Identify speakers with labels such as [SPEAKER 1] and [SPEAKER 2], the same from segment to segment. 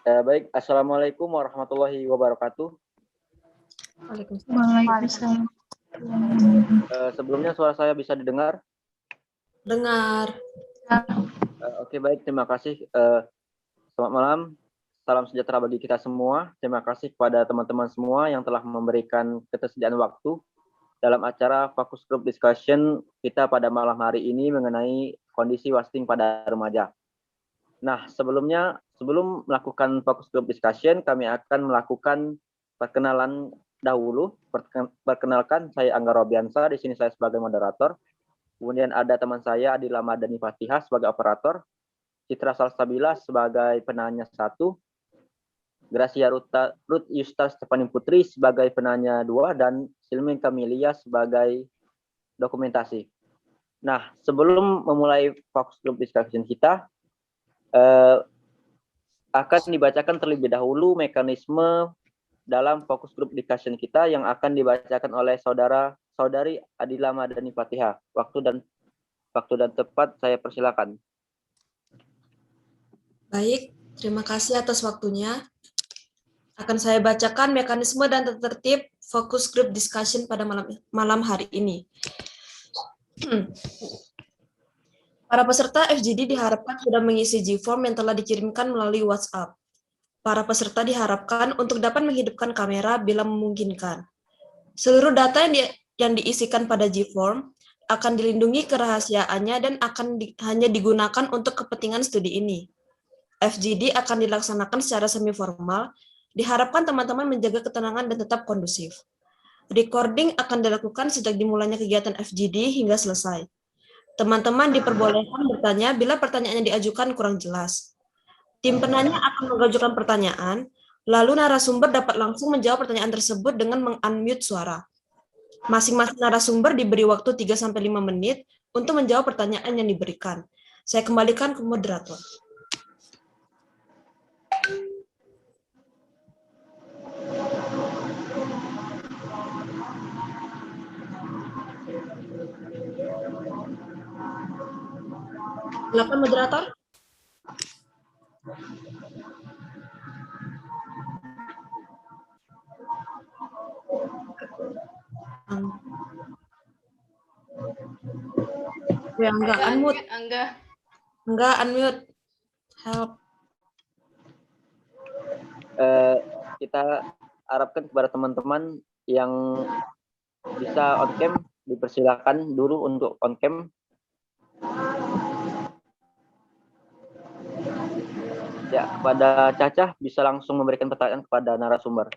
[SPEAKER 1] Baik, Assalamualaikum warahmatullahi wabarakatuh.
[SPEAKER 2] Waalaikumsalam.
[SPEAKER 1] Sebelumnya suara saya bisa didengar?
[SPEAKER 3] Dengar.
[SPEAKER 1] Oke, baik, terima kasih. Selamat malam, salam sejahtera bagi kita semua. Terima kasih kepada teman-teman semua yang telah memberikan ketersediaan waktu dalam acara Focus Group Discussion kita pada malam hari ini mengenai kondisi wasting pada remaja. Nah, sebelum melakukan Focus Group Discussion, kami akan melakukan perkenalan dahulu. Perkenalkan, saya Angga Robiansa, di sini saya sebagai moderator. Kemudian ada teman saya Adila Madani Fatihah sebagai operator, Citra Salsabila sebagai penanya 1, Gracia Ruth Yusta Stefani Putri sebagai penanya 2, dan Silmin Kamilia sebagai dokumentasi. Nah, sebelum memulai Focus Group Discussion kita, akan dibacakan terlebih dahulu mekanisme dalam Focus Group Discussion kita yang akan dibacakan oleh saudari Adila Madani Fatihah. Waktu dan tepat saya persilakan.
[SPEAKER 3] Baik, terima kasih atas waktunya. Akan saya bacakan mekanisme dan tertib Focus Group Discussion pada malam hari ini. Para peserta FGD diharapkan sudah mengisi G-Form yang telah dikirimkan melalui WhatsApp. Para peserta diharapkan untuk dapat menghidupkan kamera bila memungkinkan. Seluruh data yang diisikan pada G-Form akan dilindungi kerahasiaannya dan akan hanya digunakan untuk kepentingan studi ini. FGD akan dilaksanakan secara semi-formal, diharapkan teman-teman menjaga ketenangan dan tetap kondusif. Recording akan dilakukan sejak dimulainya kegiatan FGD hingga selesai. Teman-teman diperbolehkan bertanya bila pertanyaannya diajukan kurang jelas. Tim penanya akan mengajukan pertanyaan, lalu narasumber dapat langsung menjawab pertanyaan tersebut dengan meng-unmute suara. Masing-masing narasumber diberi waktu 3-5 menit untuk menjawab pertanyaan yang diberikan. Saya kembalikan ke moderator. Silakan moderator. Ya, enggak unmute. Enggak unmute. Help.
[SPEAKER 1] Kita harapkan kepada teman-teman yang bisa on cam, dipersilakan dulu untuk on cam. Ya, kepada Caca bisa langsung memberikan pertanyaan kepada narasumber.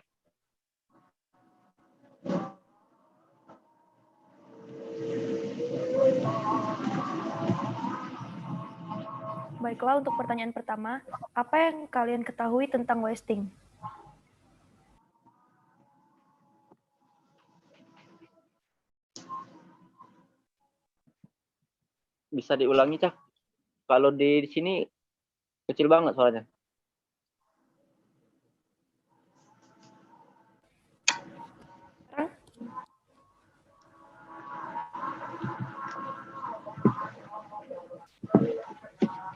[SPEAKER 4] Baiklah, untuk pertanyaan pertama, apa yang kalian ketahui tentang wasting?
[SPEAKER 1] Bisa diulangi, Cak? Kalau di sini kecil banget suaranya.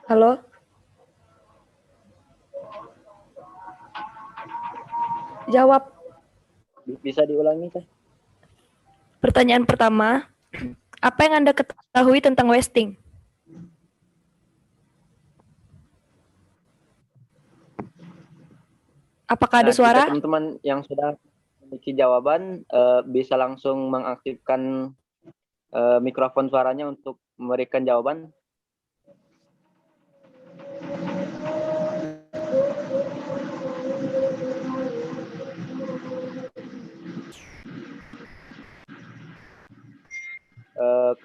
[SPEAKER 4] Halo? Jawab.
[SPEAKER 1] Bisa diulangi, Cak?
[SPEAKER 4] Pertanyaan pertama, apa yang Anda ketahui tentang wasting? Apakah ada suara?
[SPEAKER 1] Teman-teman yang sudah memiliki jawaban bisa langsung mengaktifkan mikrofon suaranya untuk memberikan jawaban.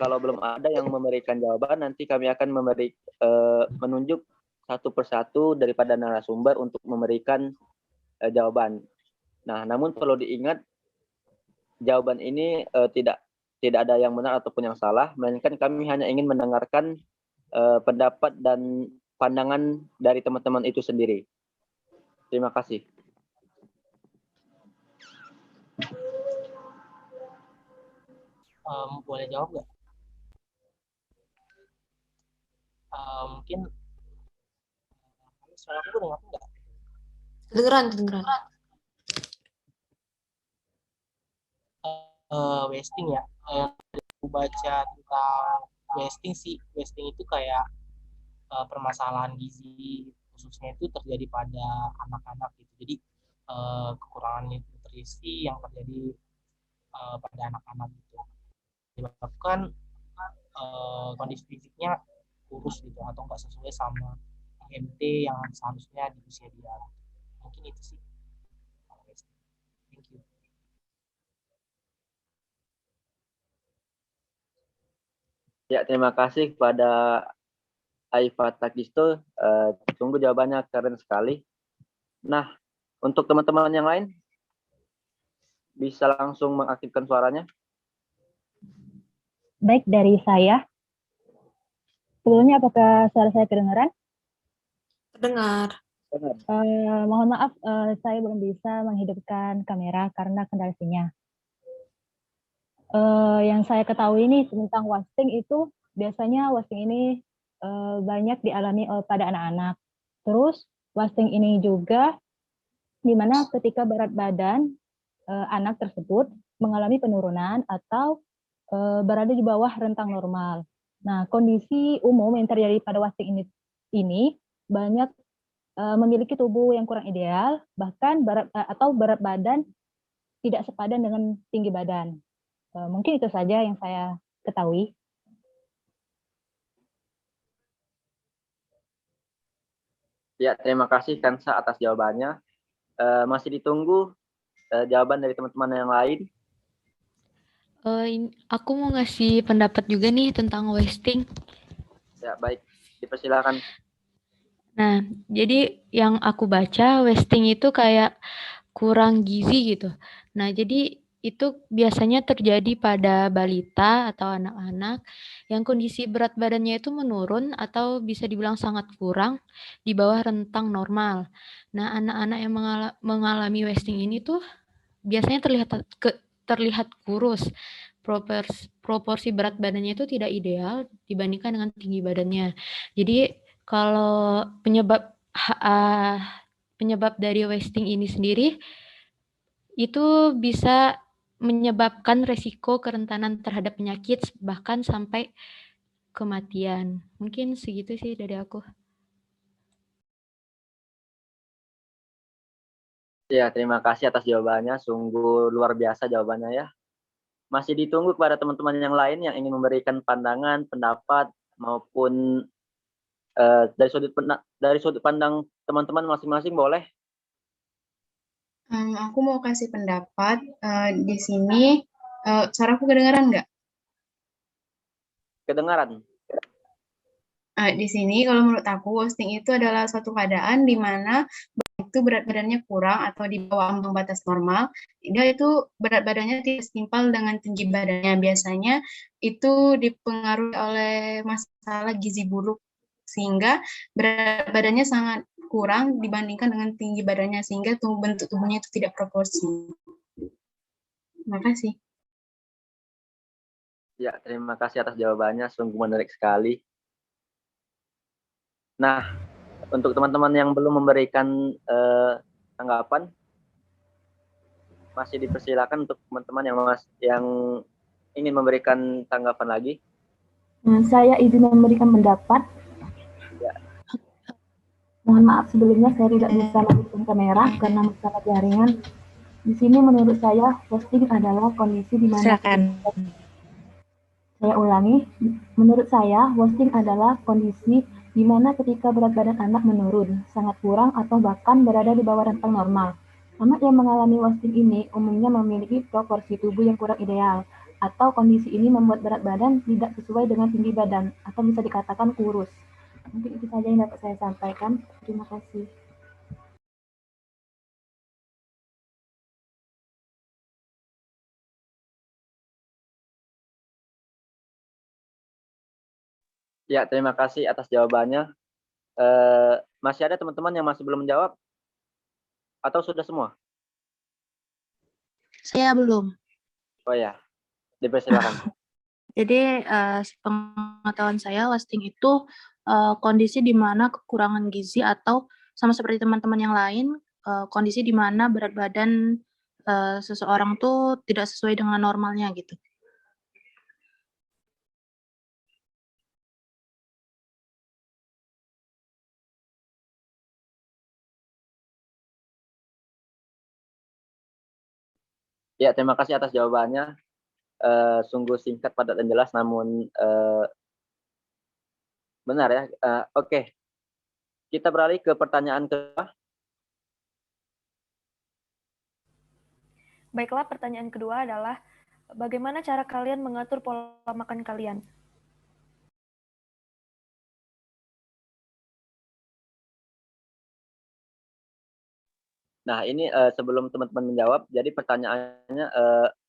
[SPEAKER 1] Kalau belum ada yang memberikan jawaban, nanti kami akan menunjuk satu persatu daripada narasumber untuk memberikan jawaban. Nah, namun perlu diingat jawaban ini tidak ada yang benar ataupun yang salah, melainkan kami hanya ingin mendengarkan pendapat dan pandangan dari teman-teman itu sendiri. Terima kasih.
[SPEAKER 5] Boleh jawab nggak? Mungkin suara aku dengar nggak?
[SPEAKER 3] Kedengeran, kedengeran.
[SPEAKER 2] Wasting ya. Aku baca tentang wasting sih. Wasting itu kayak permasalahan gizi khususnya itu terjadi pada anak-anak gitu. Jadi kekurangan nutrisi yang terjadi pada anak-anak gitu. Disebabkan kondisi fisiknya kurus gitu atau nggak sesuai sama IMT yang seharusnya di usia dia. Mungkin itu sih. Thank you.
[SPEAKER 1] Ya, terima kasih kepada Aifat Takisto. Tunggu jawabannya, keren sekali. Nah, untuk teman-teman yang lain, bisa langsung mengaktifkan suaranya.
[SPEAKER 5] Baik, dari saya. Sebelumnya, apakah suara saya kedengaran?
[SPEAKER 3] Kedengar.
[SPEAKER 5] Mohon maaf, saya belum bisa menghidupkan kamera karena kendala sinyal. Yang saya ketahui ini tentang wasting itu, biasanya wasting ini banyak dialami pada anak-anak. Terus, wasting ini juga di mana ketika berat badan anak tersebut mengalami penurunan atau berada di bawah rentang normal. Nah, kondisi umum yang terjadi pada wasting ini banyak memiliki tubuh yang kurang ideal, bahkan berat badan tidak sepadan dengan tinggi badan. Mungkin itu saja yang saya ketahui.
[SPEAKER 1] Ya, terima kasih Kansa atas jawabannya. Masih ditunggu jawaban dari teman-teman yang lain.
[SPEAKER 6] Aku mau ngasih pendapat juga nih tentang wasting.
[SPEAKER 1] Ya, baik. Dipersilakan.
[SPEAKER 6] Nah, jadi yang aku baca wasting itu kayak kurang gizi gitu. Nah, jadi itu biasanya terjadi pada balita atau anak-anak yang kondisi berat badannya itu menurun atau bisa dibilang sangat kurang di bawah rentang normal. Nah, anak-anak yang mengalami wasting ini tuh biasanya terlihat kurus. Proporsi berat badannya itu tidak ideal dibandingkan dengan tinggi badannya. Jadi kalau penyebab dari wasting ini sendiri itu bisa menyebabkan resiko kerentanan terhadap penyakit bahkan sampai kematian. Mungkin segitu sih dari aku.
[SPEAKER 1] Ya, terima kasih atas jawabannya. Sungguh luar biasa jawabannya ya. Masih ditunggu kepada teman-teman yang lain yang ingin memberikan pandangan, pendapat, maupun dari sudut pandang teman-teman masing-masing boleh.
[SPEAKER 7] Aku mau kasih pendapat di sini. Suaraku kedengaran nggak?
[SPEAKER 1] Kedengaran.
[SPEAKER 7] Di sini kalau menurut aku wasting itu adalah suatu keadaan di mana itu berat badannya kurang atau di bawah ambang batas normal. Dia itu berat badannya tidak setimpal dengan tinggi badannya. Biasanya itu dipengaruhi oleh masalah gizi buruk sehingga berat badannya sangat kurang dibandingkan dengan tinggi badannya sehingga bentuk tubuhnya itu tidak proporsi. Terima kasih.
[SPEAKER 1] Ya, terima kasih atas jawabannya. Sungguh menarik sekali. Nah, untuk teman-teman yang belum memberikan tanggapan, masih dipersilakan untuk teman-teman yang ingin memberikan tanggapan lagi.
[SPEAKER 5] Saya izin memberikan pendapat.
[SPEAKER 1] Ya.
[SPEAKER 5] Mohon maaf sebelumnya saya tidak bisa menghidupkan kamera karena masalah jaringan. Di sini menurut saya wasting adalah kondisi di mana saya ulangi, menurut saya wasting adalah kondisi di mana ketika berat badan anak menurun, sangat kurang atau bahkan berada di bawah rentang normal. Anak yang mengalami wasting ini umumnya memiliki proporsi tubuh yang kurang ideal, atau kondisi ini membuat berat badan tidak sesuai dengan tinggi badan, atau bisa dikatakan kurus. Mungkin itu saja yang dapat saya sampaikan. Terima kasih.
[SPEAKER 1] Ya, terima kasih atas jawabannya. Masih ada teman-teman yang masih belum menjawab? Atau sudah semua?
[SPEAKER 8] Saya belum.
[SPEAKER 1] Oh ya, dipersilakan.
[SPEAKER 8] Jadi pengetahuan saya wasting itu kondisi di mana kekurangan gizi atau sama seperti teman-teman yang lain kondisi di mana berat badan seseorang tuh tidak sesuai dengan normalnya gitu.
[SPEAKER 1] Ya, terima kasih atas jawabannya. Sungguh singkat, padat, dan jelas, namun benar ya. Oke, kita beralih ke pertanyaan kedua.
[SPEAKER 4] Baiklah, pertanyaan kedua adalah bagaimana cara kalian mengatur pola makan kalian?
[SPEAKER 1] Nah, ini sebelum teman-teman menjawab, jadi pertanyaannya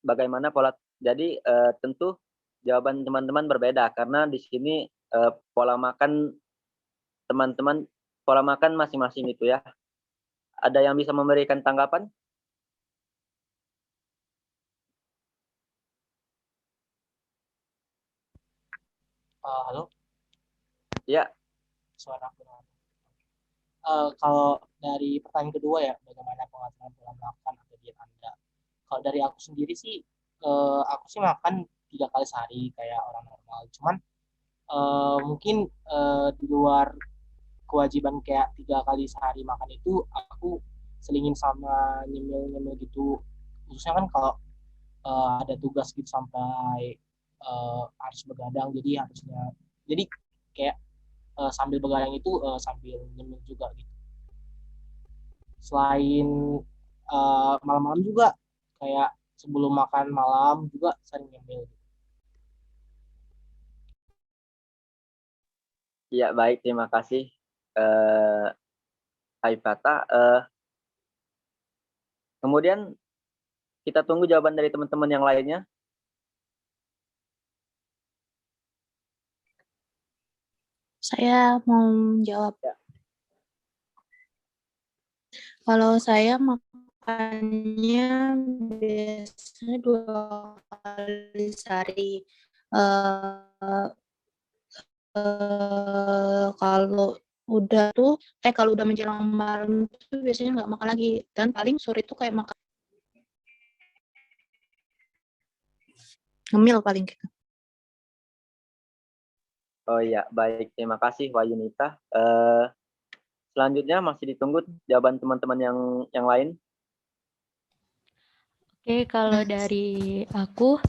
[SPEAKER 1] bagaimana pola. Jadi tentu jawaban teman-teman berbeda karena di sini pola makan teman-teman, pola makan masing-masing itu ya. Ada yang bisa memberikan tanggapan?
[SPEAKER 2] Halo,
[SPEAKER 1] Ya,
[SPEAKER 2] suara aku. Kalau dari pertanyaan kedua ya, bagaimana pengaturan pola makan atau diet Anda? Kalau dari aku sendiri sih, aku sih makan 3 kali sehari kayak orang normal. Cuman mungkin di luar kewajiban kayak 3 kali sehari makan itu, aku selingin sama nyemil-nyemil gitu. Khususnya kan kalau ada tugas gitu sampai harus begadang, jadi harusnya, jadi kayak sambil begadang itu sambil nyemil juga gitu. Selain malam-malam juga kayak sebelum makan malam juga sering nyemil.
[SPEAKER 1] ya baik, terima kasih Aifata. Kemudian kita tunggu jawaban dari teman-teman yang lainnya.
[SPEAKER 8] Saya mau jawab.
[SPEAKER 1] Ya.
[SPEAKER 8] Kalau saya makannya biasanya 2 kali sehari. Kalau udah menjelang malam tuh biasanya nggak makan lagi, dan paling sore itu kayak makan ngemil paling gitu.
[SPEAKER 1] Oh iya, baik, terima kasih Wayunita. Selanjutnya masih ditunggu jawaban teman-teman yang lain.
[SPEAKER 6] Oke, kalau dari aku,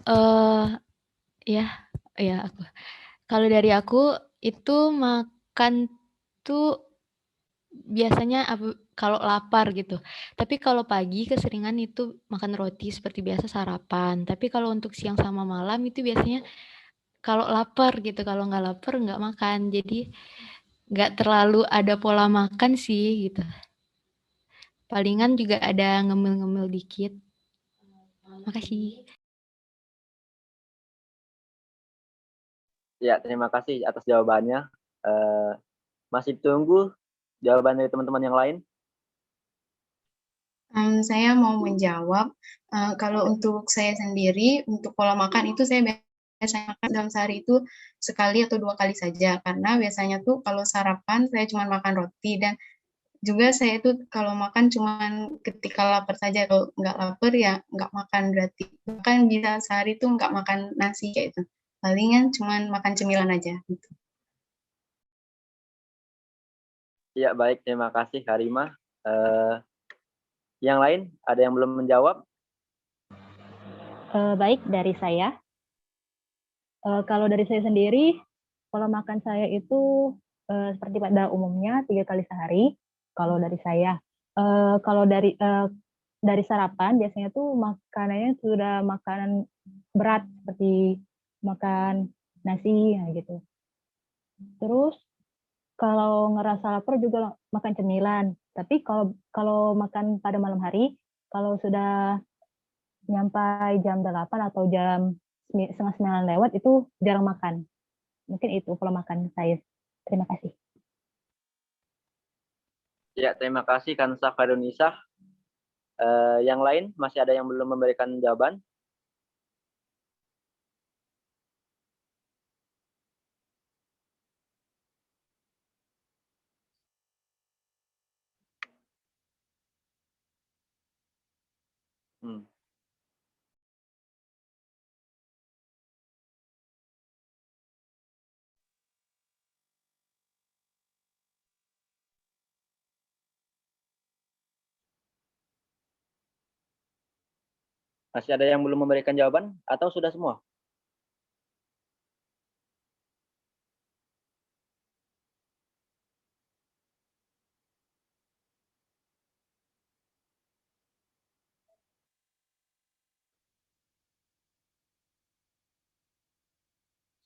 [SPEAKER 6] aku. Kalau dari aku itu makan tuh biasanya kalau lapar gitu. Tapi kalau pagi keseringan itu makan roti seperti biasa sarapan. Tapi kalau untuk siang sama malam itu biasanya kalau lapar gitu. Kalau nggak lapar nggak makan. Jadi nggak terlalu ada pola makan sih gitu. Palingan juga ada ngemil-ngemil dikit. Makasih.
[SPEAKER 1] Ya, terima kasih atas jawabannya. Masih tunggu jawaban dari teman-teman yang lain.
[SPEAKER 7] Saya mau menjawab, kalau untuk saya sendiri, untuk pola makan itu saya biasanya makan dalam sehari itu sekali atau 2 kali saja, karena biasanya tuh kalau sarapan saya cuma makan roti, dan juga saya tuh kalau makan cuma ketika lapar saja, kalau nggak lapar ya nggak makan berarti. Bahkan bisa sehari tuh nggak makan nasi kayak itu. Palingan cuma makan cemilan aja gitu.
[SPEAKER 1] Ya, baik, terima kasih Karima. Yang lain, ada yang belum menjawab?
[SPEAKER 5] Baik, dari saya. Kalau dari saya sendiri, pola makan saya itu seperti pada umumnya 3 kali sehari. Kalau dari saya, kalau dari sarapan biasanya tuh makanannya sudah makanan berat seperti makan nasi gitu. Terus kalau ngerasa lapar juga makan cemilan. Tapi kalau makan pada malam hari, kalau sudah nyampai jam 8 atau jam setengah 9 lewat itu jarang makan. Mungkin itu pola makan saya. Terima kasih.
[SPEAKER 1] Ya, terima kasih Kansa Khairunisa. Yang lain, masih ada yang belum memberikan jawaban? Hmm. Masih ada yang belum memberikan jawaban atau sudah semua?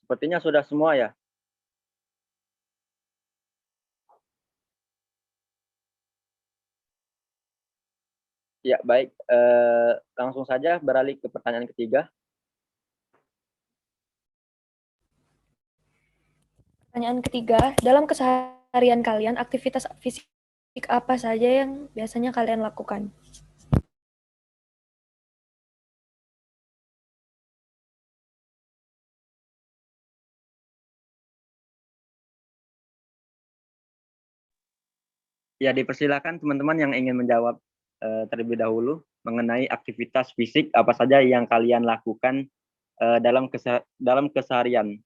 [SPEAKER 1] Sepertinya sudah semua ya. Ya, baik. Langsung saja beralih ke pertanyaan ketiga.
[SPEAKER 4] Pertanyaan ketiga, dalam keseharian kalian, aktivitas fisik apa saja yang biasanya kalian lakukan?
[SPEAKER 1] Ya, dipersilakan teman-teman yang ingin menjawab terlebih dahulu mengenai aktivitas fisik apa saja yang kalian lakukan dalam keseharian.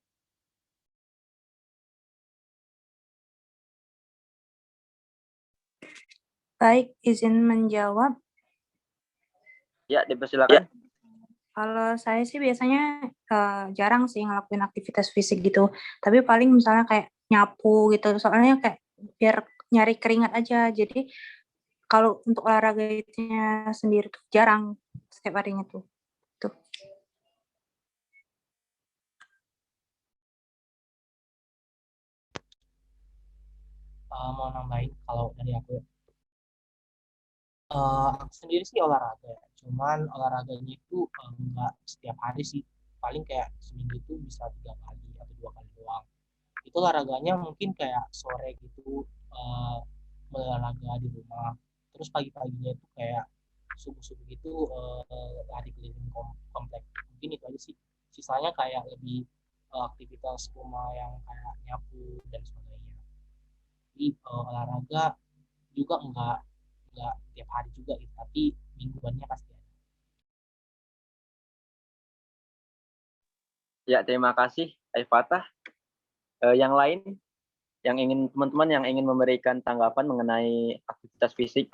[SPEAKER 8] Baik, izin menjawab.
[SPEAKER 1] Ya, dipersilakan.
[SPEAKER 8] Kalau saya sih biasanya jarang sih ngelakuin aktivitas fisik gitu. Tapi paling misalnya kayak nyapu gitu. Soalnya kayak biar nyari keringat aja. Jadi kalau untuk olahraganya sendiri tuh jarang setiap harinya tuh. Tuh.
[SPEAKER 2] Mau nambahin kalau dari aku ya. Aku sendiri sih olahraga ya. Cuman olahraganya itu nggak setiap hari sih. Paling kayak seminggu itu bisa 3 kali atau 2 kali doang. Itu olahraganya mungkin kayak sore gitu olahraga di rumah. Terus pagi-paginya itu kayak subuh-subuh gitu lari keliling komplek. Mungkin itu aja sih. Sisanya kayak lebih aktivitas rumah yang kayak nyapu dan sebagainya. Jadi olahraga juga enggak tiap hari juga gitu, tapi mingguannya pasti ada.
[SPEAKER 1] Ya, terima kasih, Aifatah. Yang lain, teman-teman yang ingin memberikan tanggapan mengenai aktivitas fisik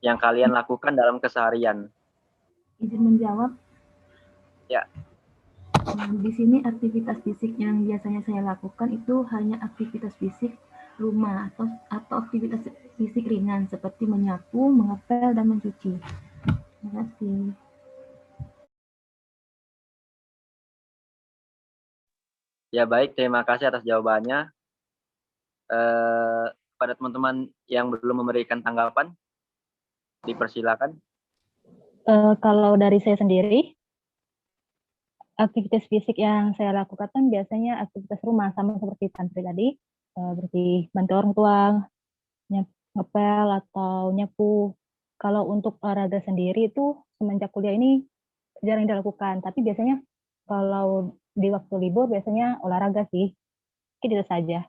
[SPEAKER 1] yang kalian lakukan dalam keseharian.
[SPEAKER 9] Izin menjawab.
[SPEAKER 1] Ya.
[SPEAKER 9] Di sini aktivitas fisik yang biasanya saya lakukan itu hanya aktivitas fisik rumah atau aktivitas fisik ringan seperti menyapu, mengepel, dan mencuci. Terima kasih.
[SPEAKER 1] Ya, baik, terima kasih atas jawabannya. Pada teman-teman yang belum memberikan tanggapan, dipersilakan.
[SPEAKER 5] Kalau dari saya sendiri, aktivitas fisik yang saya lakukan kan biasanya aktivitas rumah, sama seperti Tantri tadi, seperti bantu orang tua, ngepel atau nyapu. Kalau untuk olahraga sendiri itu semenjak kuliah ini jarang dilakukan, tapi biasanya kalau di waktu libur biasanya olahraga sih. Itu saja.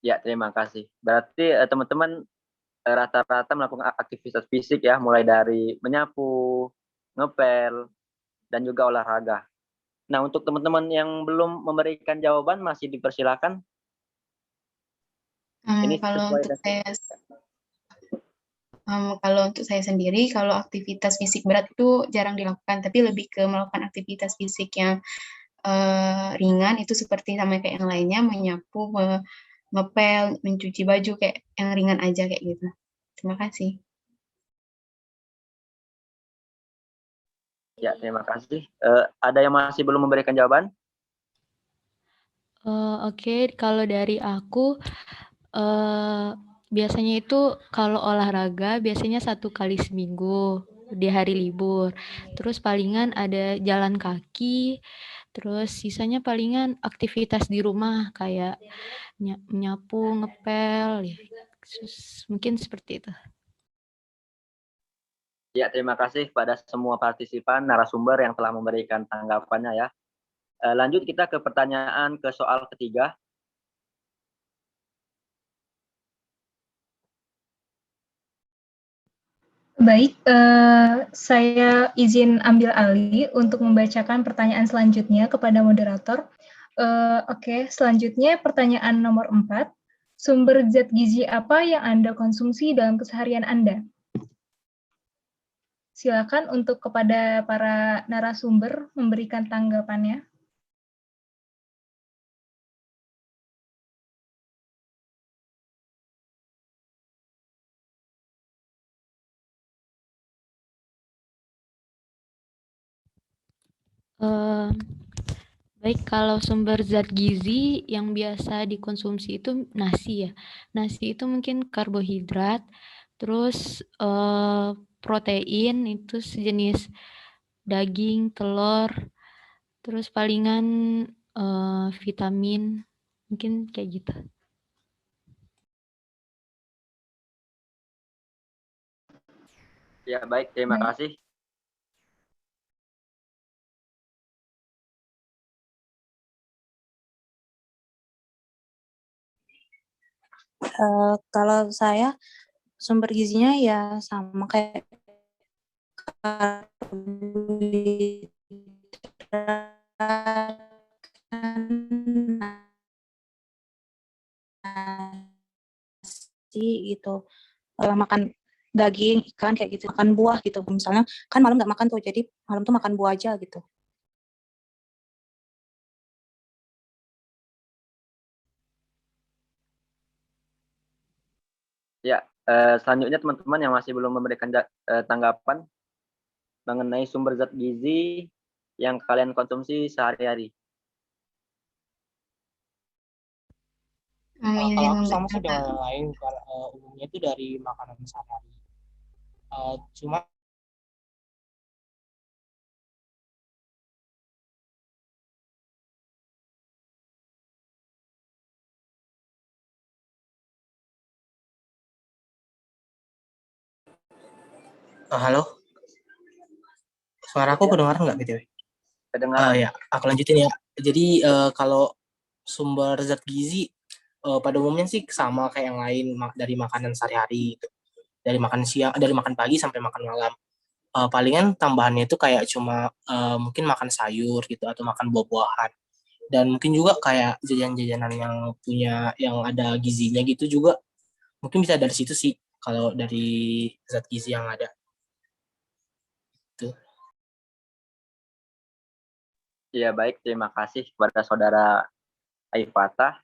[SPEAKER 1] Ya, terima kasih. Berarti teman-teman rata-rata melakukan aktivitas fisik ya, mulai dari menyapu, ngepel, dan juga olahraga. Nah, untuk teman-teman yang belum memberikan jawaban, masih dipersilakan. Ini
[SPEAKER 7] kalau untuk saya sendiri, kalau aktivitas fisik berat itu jarang dilakukan, tapi lebih ke melakukan aktivitas fisik yang ringan itu seperti sama kayak yang lainnya, menyapu, ngepel, mencuci baju kayak yang ringan aja kayak gitu. Terima kasih.
[SPEAKER 1] Ya, terima kasih. Ada yang masih belum memberikan jawaban?
[SPEAKER 6] Oke, kalau dari aku biasanya itu kalau olahraga biasanya 1 kali seminggu di hari libur. Terus palingan ada jalan kaki, terus sisanya palingan aktivitas di rumah kayak nyapu, ngepel, ya. Mungkin seperti itu.
[SPEAKER 1] Ya, terima kasih pada semua partisipan narasumber yang telah memberikan tanggapannya ya. Lanjut kita ke pertanyaan ke soal ketiga.
[SPEAKER 10] Baik, saya izin ambil alih untuk membacakan pertanyaan selanjutnya kepada moderator. Oke, selanjutnya pertanyaan nomor 4. Sumber zat gizi apa yang Anda konsumsi dalam keseharian Anda? Silakan untuk kepada para narasumber memberikan tanggapannya.
[SPEAKER 6] Baik, kalau sumber zat gizi yang biasa dikonsumsi itu nasi ya. Nasi itu mungkin karbohidrat, terus protein itu sejenis daging, telur, terus palingan vitamin, mungkin kayak gitu.
[SPEAKER 1] Ya, baik, terima kasih.
[SPEAKER 8] Kalau saya sumber gizinya ya sama kayak karbohidrat, nasi gitu, makan daging, ikan kayak gitu, makan buah gitu. Misalnya kan malam nggak makan tuh, jadi malam tuh makan buah aja gitu.
[SPEAKER 1] Ya, selanjutnya teman-teman yang masih belum memberikan tanggapan mengenai sumber zat gizi yang kalian konsumsi sehari-hari.
[SPEAKER 2] Kalau aku sama sih dengan yang lain, umumnya itu dari makanan sehari-hari. Cuma
[SPEAKER 11] Halo, suara aku kedengaran nggak BTW?
[SPEAKER 1] Kedengaran.
[SPEAKER 11] Ya, aku lanjutin ya. Jadi kalau sumber zat gizi pada umumnya sih sama kayak yang lain dari makanan sehari-hari gitu. Dari makan siang, dari makan pagi sampai makan malam. Palingan tambahannya itu kayak cuma mungkin makan sayur gitu atau makan buah-buahan. Dan mungkin juga kayak jajan-jajanan yang punya yang ada gizinya gitu juga mungkin bisa dari situ sih kalau dari zat gizi yang ada. Tuh.
[SPEAKER 1] Ya, baik, terima kasih kepada Saudara Aifatah.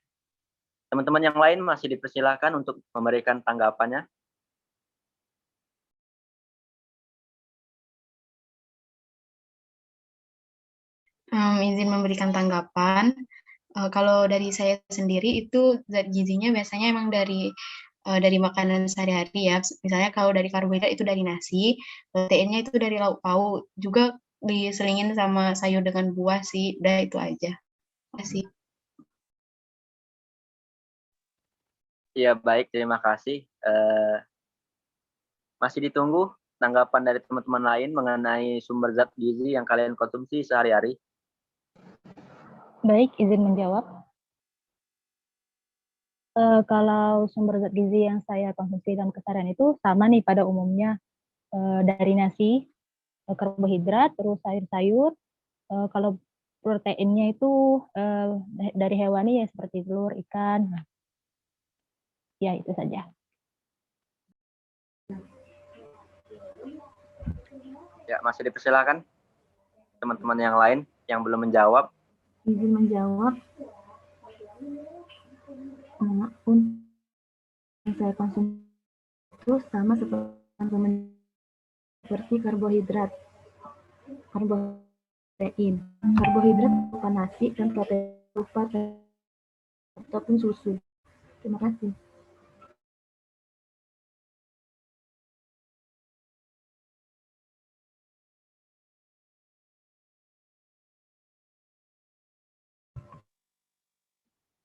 [SPEAKER 1] Teman-teman yang lain masih dipersilakan untuk memberikan tanggapannya.
[SPEAKER 7] Izin memberikan tanggapan. Kalau dari saya sendiri itu zat gizinya biasanya emang dari makanan sehari-hari ya. Misalnya kalau dari karbohidrat itu dari nasi, proteinnya itu dari lauk pauk, juga diselingin sama sayur dengan buah sih. Udah itu aja. Terima kasih.
[SPEAKER 1] Ya, baik, terima kasih. Masih ditunggu tanggapan dari teman-teman lain mengenai sumber zat gizi yang kalian konsumsi sehari-hari.
[SPEAKER 5] Baik, izin menjawab. Kalau sumber zat gizi yang saya konsumsi dalam keseharian itu sama nih pada umumnya, dari nasi, karbohidrat, terus sayur-sayur. Kalau proteinnya itu dari hewani ya seperti telur, ikan. Nah, ya itu saja.
[SPEAKER 1] Ya, masih dipersilakan teman-teman yang lain yang belum menjawab.
[SPEAKER 9] Izin menjawab. Untuk yang saya konsumsi itu sama seperti karbohidrat, protein. Karbohidrat berupa nasi dan protein berupa ataupun susu. Terima kasih.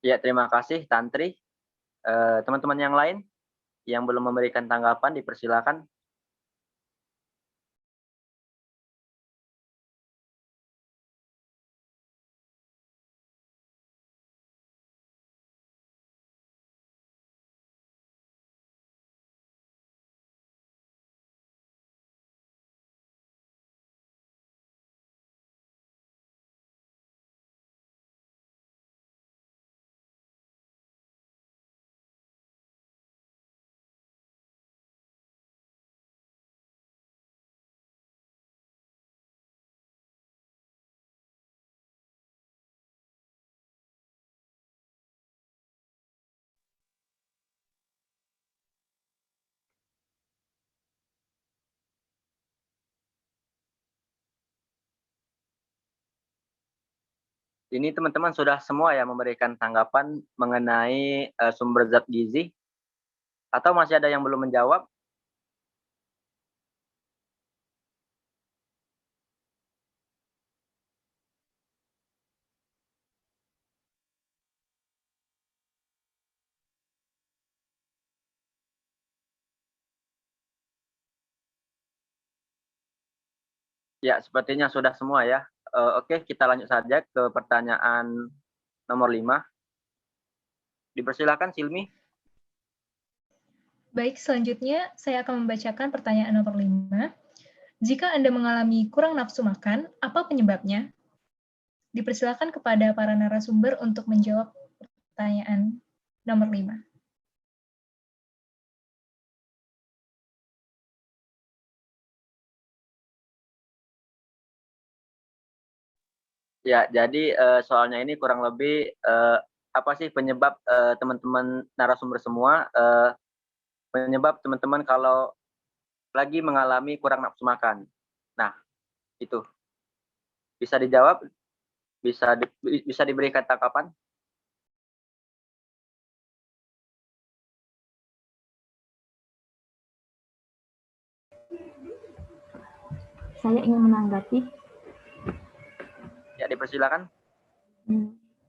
[SPEAKER 1] Ya, terima kasih Tantri. Teman-teman yang lain yang belum memberikan tanggapan dipersilakan. Ini teman-teman sudah semua ya memberikan tanggapan mengenai sumber zat gizi, atau masih ada yang belum menjawab? Ya, sepertinya sudah semua ya. Oke, kita lanjut saja ke pertanyaan nomor 5. Dipersilakan Silmi.
[SPEAKER 10] Baik, selanjutnya saya akan membacakan pertanyaan nomor 5. Jika Anda mengalami kurang nafsu makan, apa penyebabnya? Dipersilakan kepada para narasumber untuk menjawab pertanyaan nomor 5.
[SPEAKER 1] Ya, jadi soalnya ini kurang lebih apa sih penyebab teman-teman narasumber semua penyebab teman-teman kalau lagi mengalami kurang nafsu makan. Nah, itu bisa dijawab, bisa diberikan tanggapan.
[SPEAKER 9] Saya ingin menanggapi.
[SPEAKER 1] Ya, dipersilakan.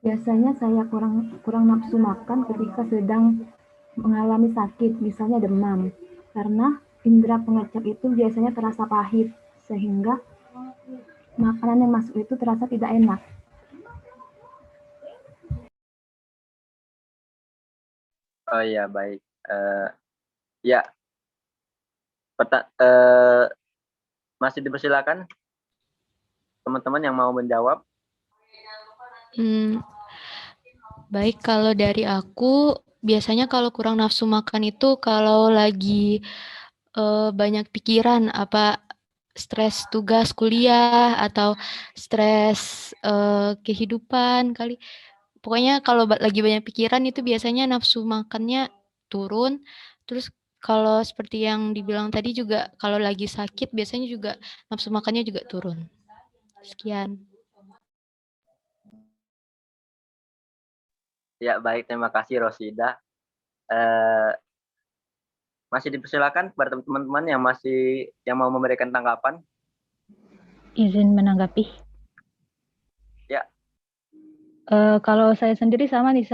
[SPEAKER 9] Biasanya saya kurang nafsu makan ketika sedang mengalami sakit, misalnya demam. Karena indera pengecap itu biasanya terasa pahit, sehingga makanan yang masuk itu terasa tidak enak.
[SPEAKER 1] Oh iya, baik. Ya, masih dipersilakan teman-teman yang mau menjawab.
[SPEAKER 6] Baik, kalau dari aku, biasanya kalau kurang nafsu makan itu kalau lagi banyak pikiran, apa stres tugas kuliah atau stres kehidupan kali. Pokoknya kalau lagi banyak pikiran itu biasanya nafsu makannya turun. Terus kalau seperti yang dibilang tadi juga kalau lagi sakit biasanya juga nafsu makannya juga turun. Sekian.
[SPEAKER 1] Ya, baik, terima kasih Rosida. Masih dipersilakan kepada teman-teman yang mau memberikan tanggapan.
[SPEAKER 5] Izin menanggapi.
[SPEAKER 1] Ya.
[SPEAKER 5] Kalau saya sendiri sama nih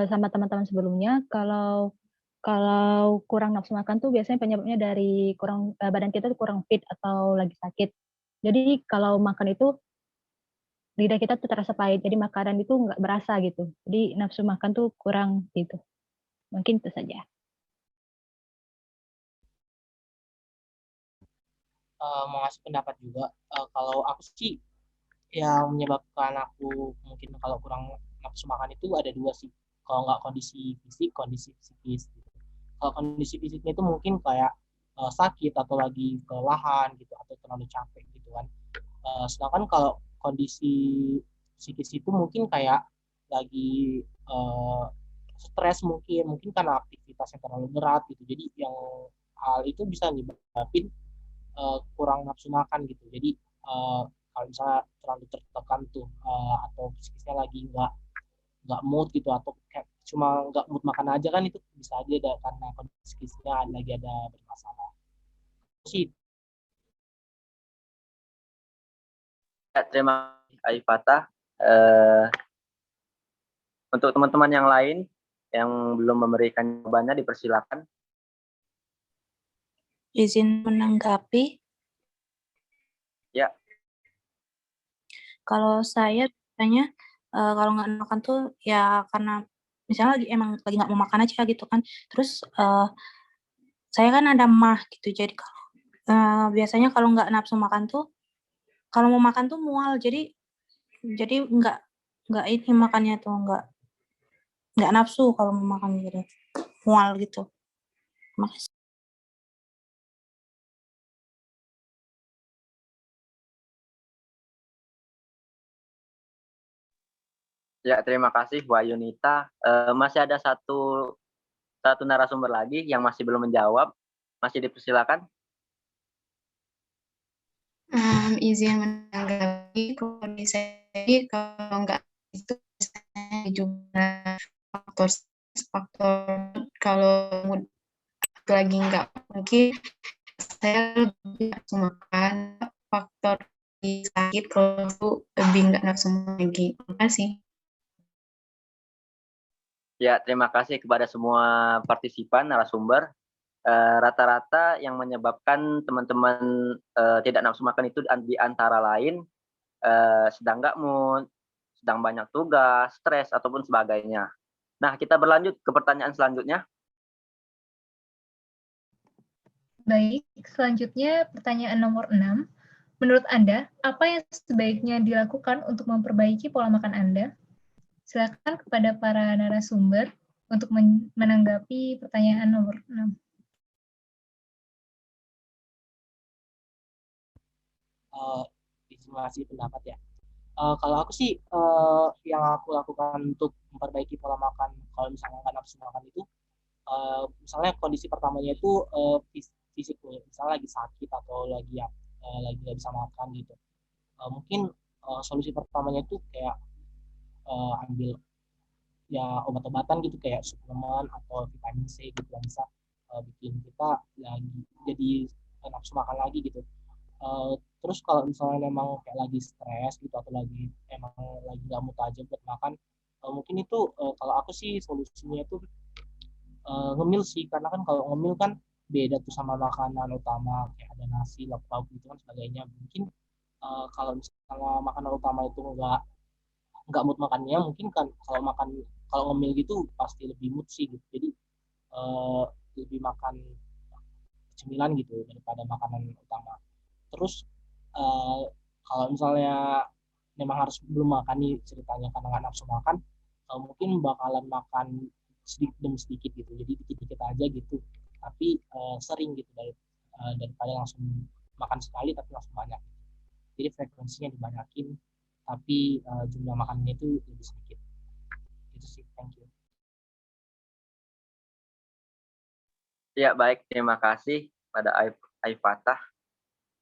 [SPEAKER 5] sama teman-teman sebelumnya, kalau kurang nafsu makan tuh biasanya penyebabnya dari badan kita tuh kurang fit atau lagi sakit. Jadi kalau makan itu lidah kita tuh terasa pahit, jadi makanan itu nggak berasa gitu. Jadi nafsu makan tuh kurang gitu. Mungkin itu saja.
[SPEAKER 2] Mau ngasih pendapat juga. Kalau aku sih yang menyebabkan aku mungkin kalau kurang nafsu makan itu ada dua sih. Kalau nggak kondisi fisik, kondisi psikis. Gitu. Kalau kondisi fisiknya itu mungkin kayak sakit atau lagi kelelahan gitu atau terlalu capek gitu kan. Sedangkan kalau kondisi psikis itu mungkin kayak lagi stres mungkin karena aktivitas yang terlalu berat gitu. Jadi yang hal itu bisa nyebabin kurang nafsu makan gitu. Jadi kalau misalnya terlalu tertekan tuh atau psikisnya lagi nggak mood gitu atau kayak cuma nggak mood makan aja kan itu bisa aja karena kondisi psikisnya lagi ada bermasalah. Sih.
[SPEAKER 1] Ya, terima kasih Aifata. Untuk teman-teman yang lain yang belum memberikan jawabannya dipersilakan.
[SPEAKER 8] Izin menanggapi.
[SPEAKER 1] Ya.
[SPEAKER 8] Kalau saya biasanya kalau nggak makan tuh ya karena misalnya emang lagi nggak mau makan aja gitu kan. Terus saya kan ada mah gitu. Jadi kalau biasanya kalau nggak nafsu makan tuh kalau mau makan tuh mual. Jadi nggak ini makannya tuh nggak nafsu kalau mau makan gitu. Mual gitu. Makasih.
[SPEAKER 1] Ya, terima kasih Bu Ayunita. Masih ada satu narasumber lagi yang masih belum menjawab. Masih dipersilakan.
[SPEAKER 7] Izin menanggapi kondisi kalau nggak itu juga faktor kalau mood lagi nggak mungkin saya lebih nafsu makan, faktor sakit kalau itu lebih nggak nafsu lagi. Terima kasih.
[SPEAKER 1] Ya, terima kasih kepada semua partisipan narasumber. Rata-rata yang menyebabkan teman-teman tidak nafsu makan itu di antara lain sedang nggak mood, sedang banyak tugas, stres, ataupun sebagainya. Nah, kita berlanjut ke pertanyaan selanjutnya.
[SPEAKER 10] Baik, selanjutnya pertanyaan nomor 6. Menurut Anda, apa yang sebaiknya dilakukan untuk memperbaiki pola makan Anda? Silakan kepada para narasumber untuk menanggapi pertanyaan nomor 6.
[SPEAKER 2] Estimasi pendapat ya. Kalau aku sih yang aku lakukan untuk memperbaiki pola makan kalau misalnya nggak nafsu makan itu misalnya kondisi pertamanya itu fisiknya, misalnya lagi sakit atau lagi nggak bisa makan gitu. Mungkin solusi pertamanya itu kayak ambil ya obat-obatan gitu kayak suplemen atau vitamin C gitu yang bisa bikin kita lagi jadi nafsu makan lagi gitu. Terus kalau misalnya memang kayak lagi stres gitu atau emang lagi nggak mood aja buat makan, mungkin itu kalau aku sih solusinya itu ngemil sih, karena kan kalau ngemil kan beda tuh sama makanan utama kayak ada nasi, lauk-lauk gitu kan sebagainya. Mungkin kalau misalnya makanan utama itu nggak mood makannya, mungkin kan kalau ngemil gitu pasti lebih mood sih gitu. Jadi lebih makan cemilan gitu daripada makanan utama. Terus kalau misalnya memang harus belum makan nih ceritanya karena nggak nafsu makan, mungkin bakalan makan sedikit demi sedikit gitu, jadi dikit-dikit aja gitu, tapi sering gitu daripada langsung makan sekali tapi langsung banyak. Jadi frekuensinya dibanyakin tapi jumlah makannya itu lebih sedikit. Itu sih, thank you.
[SPEAKER 1] Ya, baik, terima kasih pada Aifatah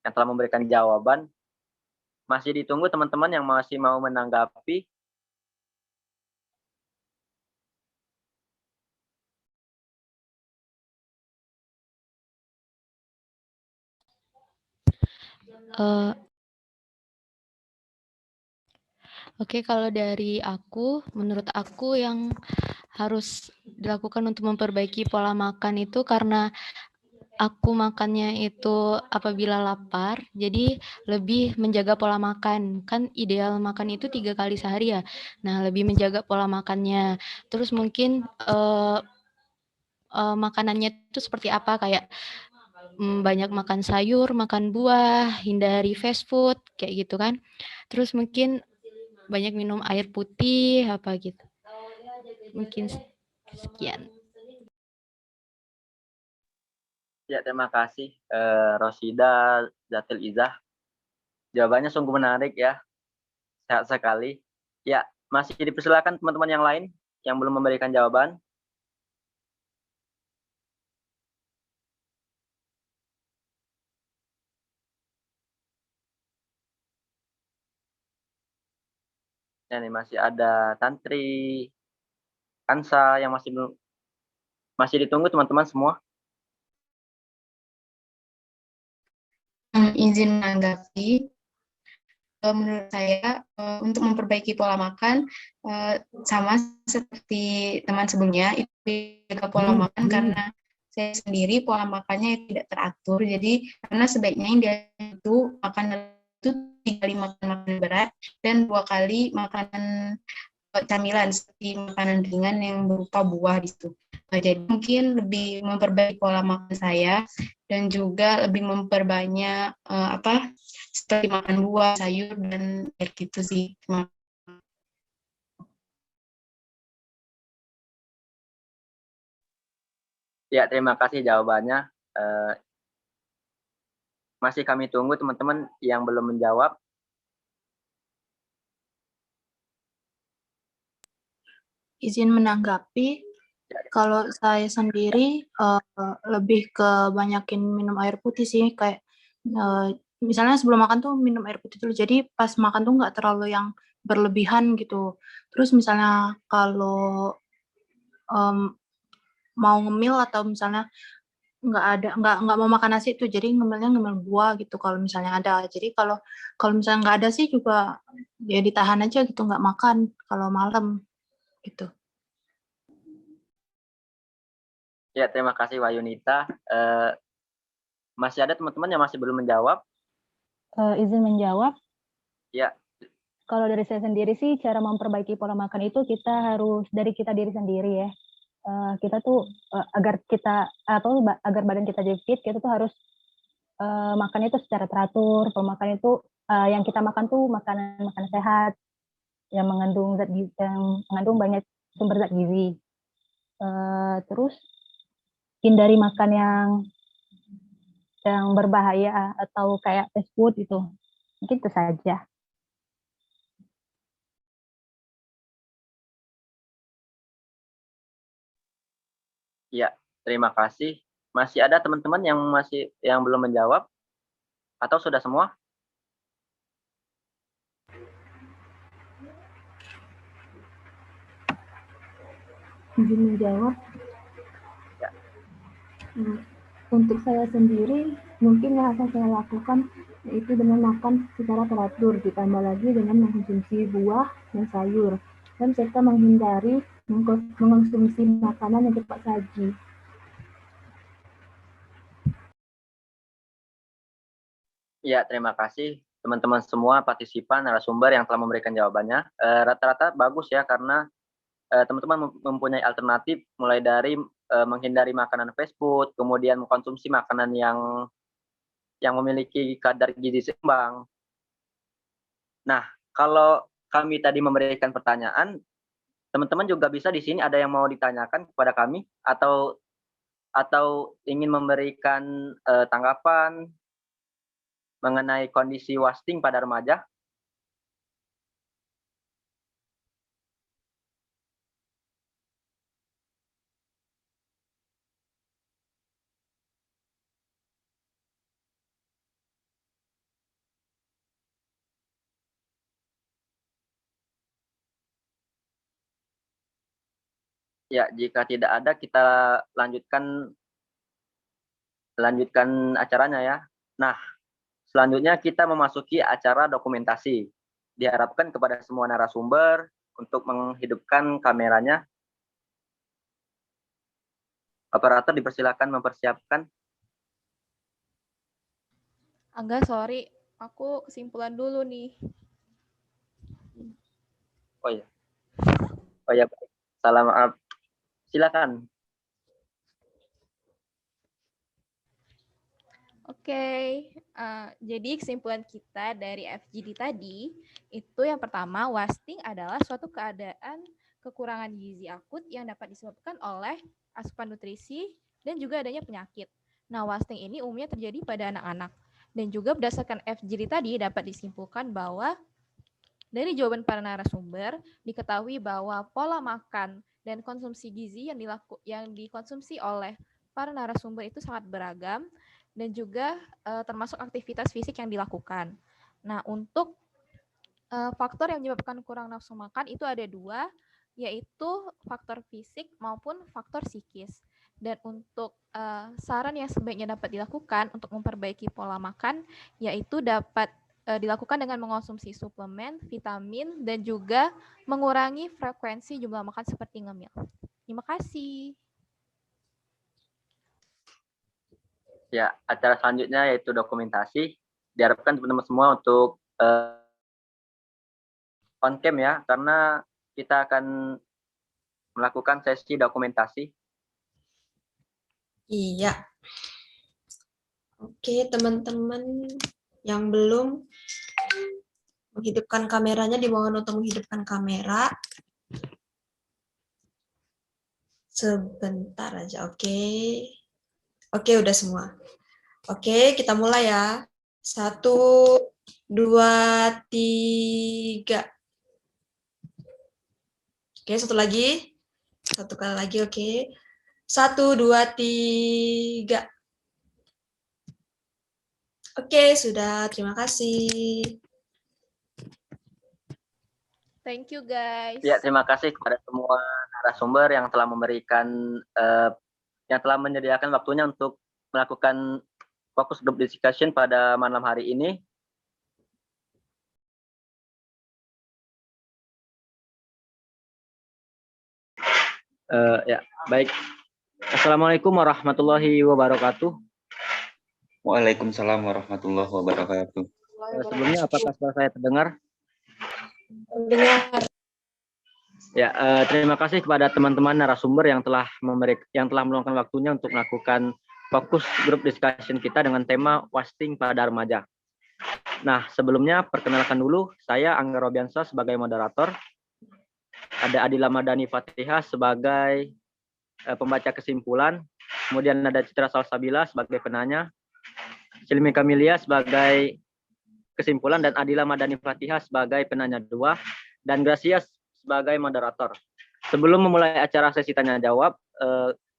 [SPEAKER 1] yang telah memberikan jawaban. Masih ditunggu teman-teman yang masih mau menanggapi.
[SPEAKER 6] Oke, kalau dari aku, menurut aku yang harus dilakukan untuk memperbaiki pola makan itu karena aku makannya itu apabila lapar, jadi lebih menjaga pola makan. Kan ideal makan itu 3 kali sehari ya. Nah, lebih menjaga pola makannya. Terus mungkin makanannya itu seperti apa, kayak banyak makan sayur, makan buah, hindari fast food, kayak gitu kan. Terus mungkin banyak minum air putih, apa gitu. Mungkin sekian.
[SPEAKER 1] Ya, terima kasih Rosida Zatil Izah. Jawabannya sungguh menarik ya. Sehat sekali. Ya, masih dipersilakan teman-teman yang lain yang belum memberikan jawaban. Ya, nih masih ada Tantri, Kansa yang masih ditunggu teman-teman semua.
[SPEAKER 7] Izin menanggapi. Menurut saya untuk memperbaiki pola makan sama seperti teman sebelumnya itu jaga pola makan karena saya sendiri pola makannya tidak teratur, jadi karena sebaiknya yang dia itu makan itu 3 kali makan berat dan 2 kali makanan camilan seperti makanan ringan yang berupa buah di situ. Jadi mungkin lebih memperbaiki pola makan saya dan juga lebih memperbanyak seperti makan buah, sayur dan air gitu sih.
[SPEAKER 1] Ya, terima kasih jawabannya. Masih kami tunggu teman-teman yang belum menjawab.
[SPEAKER 8] Izin menanggapi, kalau saya sendiri lebih ke banyakin minum air putih sih, kayak misalnya sebelum makan tuh minum air putih dulu, jadi pas makan tuh nggak terlalu yang berlebihan gitu. Terus misalnya kalau mau ngemil atau misalnya nggak mau makan nasi itu, jadi ngemil buah gitu kalau misalnya ada. Jadi kalau misalnya nggak ada sih juga ya ditahan aja gitu, nggak makan kalau malam gitu.
[SPEAKER 1] Ya, terima kasih Wayunita. Masih ada teman-teman yang masih belum menjawab?
[SPEAKER 5] Izin menjawab.
[SPEAKER 1] Ya.
[SPEAKER 5] Kalau dari saya sendiri sih, cara memperbaiki pola makan itu kita harus dari kita diri sendiri ya. Kita tuh agar badan kita jadi fit, kita tuh harus makannya itu secara teratur. Pemakan itu yang kita makan tuh makanan sehat yang mengandung banyak sumber zat gizi. Terus hindari makan yang berbahaya atau kayak fast food itu. Mungkin itu saja.
[SPEAKER 1] Ya, terima kasih. Masih ada teman-teman yang belum menjawab? Atau sudah semua?
[SPEAKER 9] Izin menjawab.
[SPEAKER 1] Ya.
[SPEAKER 9] Untuk saya sendiri, mungkin yang akan saya lakukan yaitu dengan makan secara teratur, ditambah lagi dengan mengkonsumsi buah dan sayur, dan serta menghindari mengkonsumsi makanan yang cepat saji.
[SPEAKER 1] Ya, terima kasih teman-teman semua partisipan narasumber yang telah memberikan jawabannya. Rata-rata bagus ya, karena teman-teman mempunyai alternatif mulai dari menghindari makanan fast food, kemudian mengkonsumsi makanan yang memiliki kadar gizi seimbang. Nah, kalau kami tadi memberikan pertanyaan, teman-teman juga bisa di sini ada yang mau ditanyakan kepada kami atau ingin memberikan tanggapan mengenai kondisi wasting pada remaja? Ya, jika tidak ada, kita lanjutkan acaranya ya. Nah, selanjutnya kita memasuki acara dokumentasi. Diharapkan kepada semua narasumber untuk menghidupkan kameranya. Operator dipersilakan mempersiapkan.
[SPEAKER 12] Angga, sorry, aku kesimpulan dulu nih.
[SPEAKER 1] Oh ya, salah maaf. Silakan.
[SPEAKER 12] Oke, jadi kesimpulan kita dari FGD tadi, itu yang pertama, wasting adalah suatu keadaan kekurangan gizi akut yang dapat disebabkan oleh asupan nutrisi dan juga adanya penyakit. Nah, wasting ini umumnya terjadi pada anak-anak. Dan juga berdasarkan FGD tadi dapat disimpulkan bahwa dari jawaban para narasumber, diketahui bahwa pola makan dan konsumsi gizi yang dikonsumsi oleh para narasumber itu sangat beragam dan juga termasuk aktivitas fisik yang dilakukan. Nah, untuk faktor yang menyebabkan kurang nafsu makan itu ada dua, yaitu faktor fisik maupun faktor psikis. Dan untuk saran yang sebaiknya dapat dilakukan untuk memperbaiki pola makan, yaitu dapat dilakukan dengan mengonsumsi suplemen, vitamin, dan juga mengurangi frekuensi jumlah makan seperti ngemil. Terima kasih.
[SPEAKER 1] Ya, acara selanjutnya yaitu dokumentasi. Diharapkan teman-teman semua untuk on cam ya, karena kita akan melakukan sesi dokumentasi.
[SPEAKER 3] Iya. Oke, teman-teman yang belum menghidupkan kameranya dimohon untuk menghidupkan kamera. Sebentar aja, oke. Oke, udah semua. Oke, kita mulai ya. 1, 2, 3. Oke, satu lagi. Satu kali lagi, oke. 1, 2, 3. Oke, sudah. Terima kasih.
[SPEAKER 12] Thank you guys.
[SPEAKER 1] Ya, terima kasih kepada semua narasumber yang telah memberikan yang telah menyediakan waktunya untuk melakukan fokus group discussion pada malam hari ini. Ya, baik. Assalamualaikum warahmatullahi wabarakatuh.
[SPEAKER 13] Waalaikumsalam warahmatullahi wabarakatuh.
[SPEAKER 1] Sebelumnya, apakah suara saya terdengar?
[SPEAKER 3] Dengar.
[SPEAKER 1] Ya, terima kasih kepada teman-teman narasumber yang telah meluangkan waktunya untuk melakukan fokus group discussion kita dengan tema wasting pada remaja. Nah, sebelumnya perkenalkan dulu, saya Angga Robiansa sebagai moderator. Ada Adila Madani Fatihah sebagai pembaca kesimpulan, kemudian ada Citra Salsabila sebagai penanya, Silmi Kamilia sebagai kesimpulan, dan Adila Madani Fatihah sebagai penanya 2, dan Gracia sebagai moderator. Sebelum memulai acara sesi tanya jawab,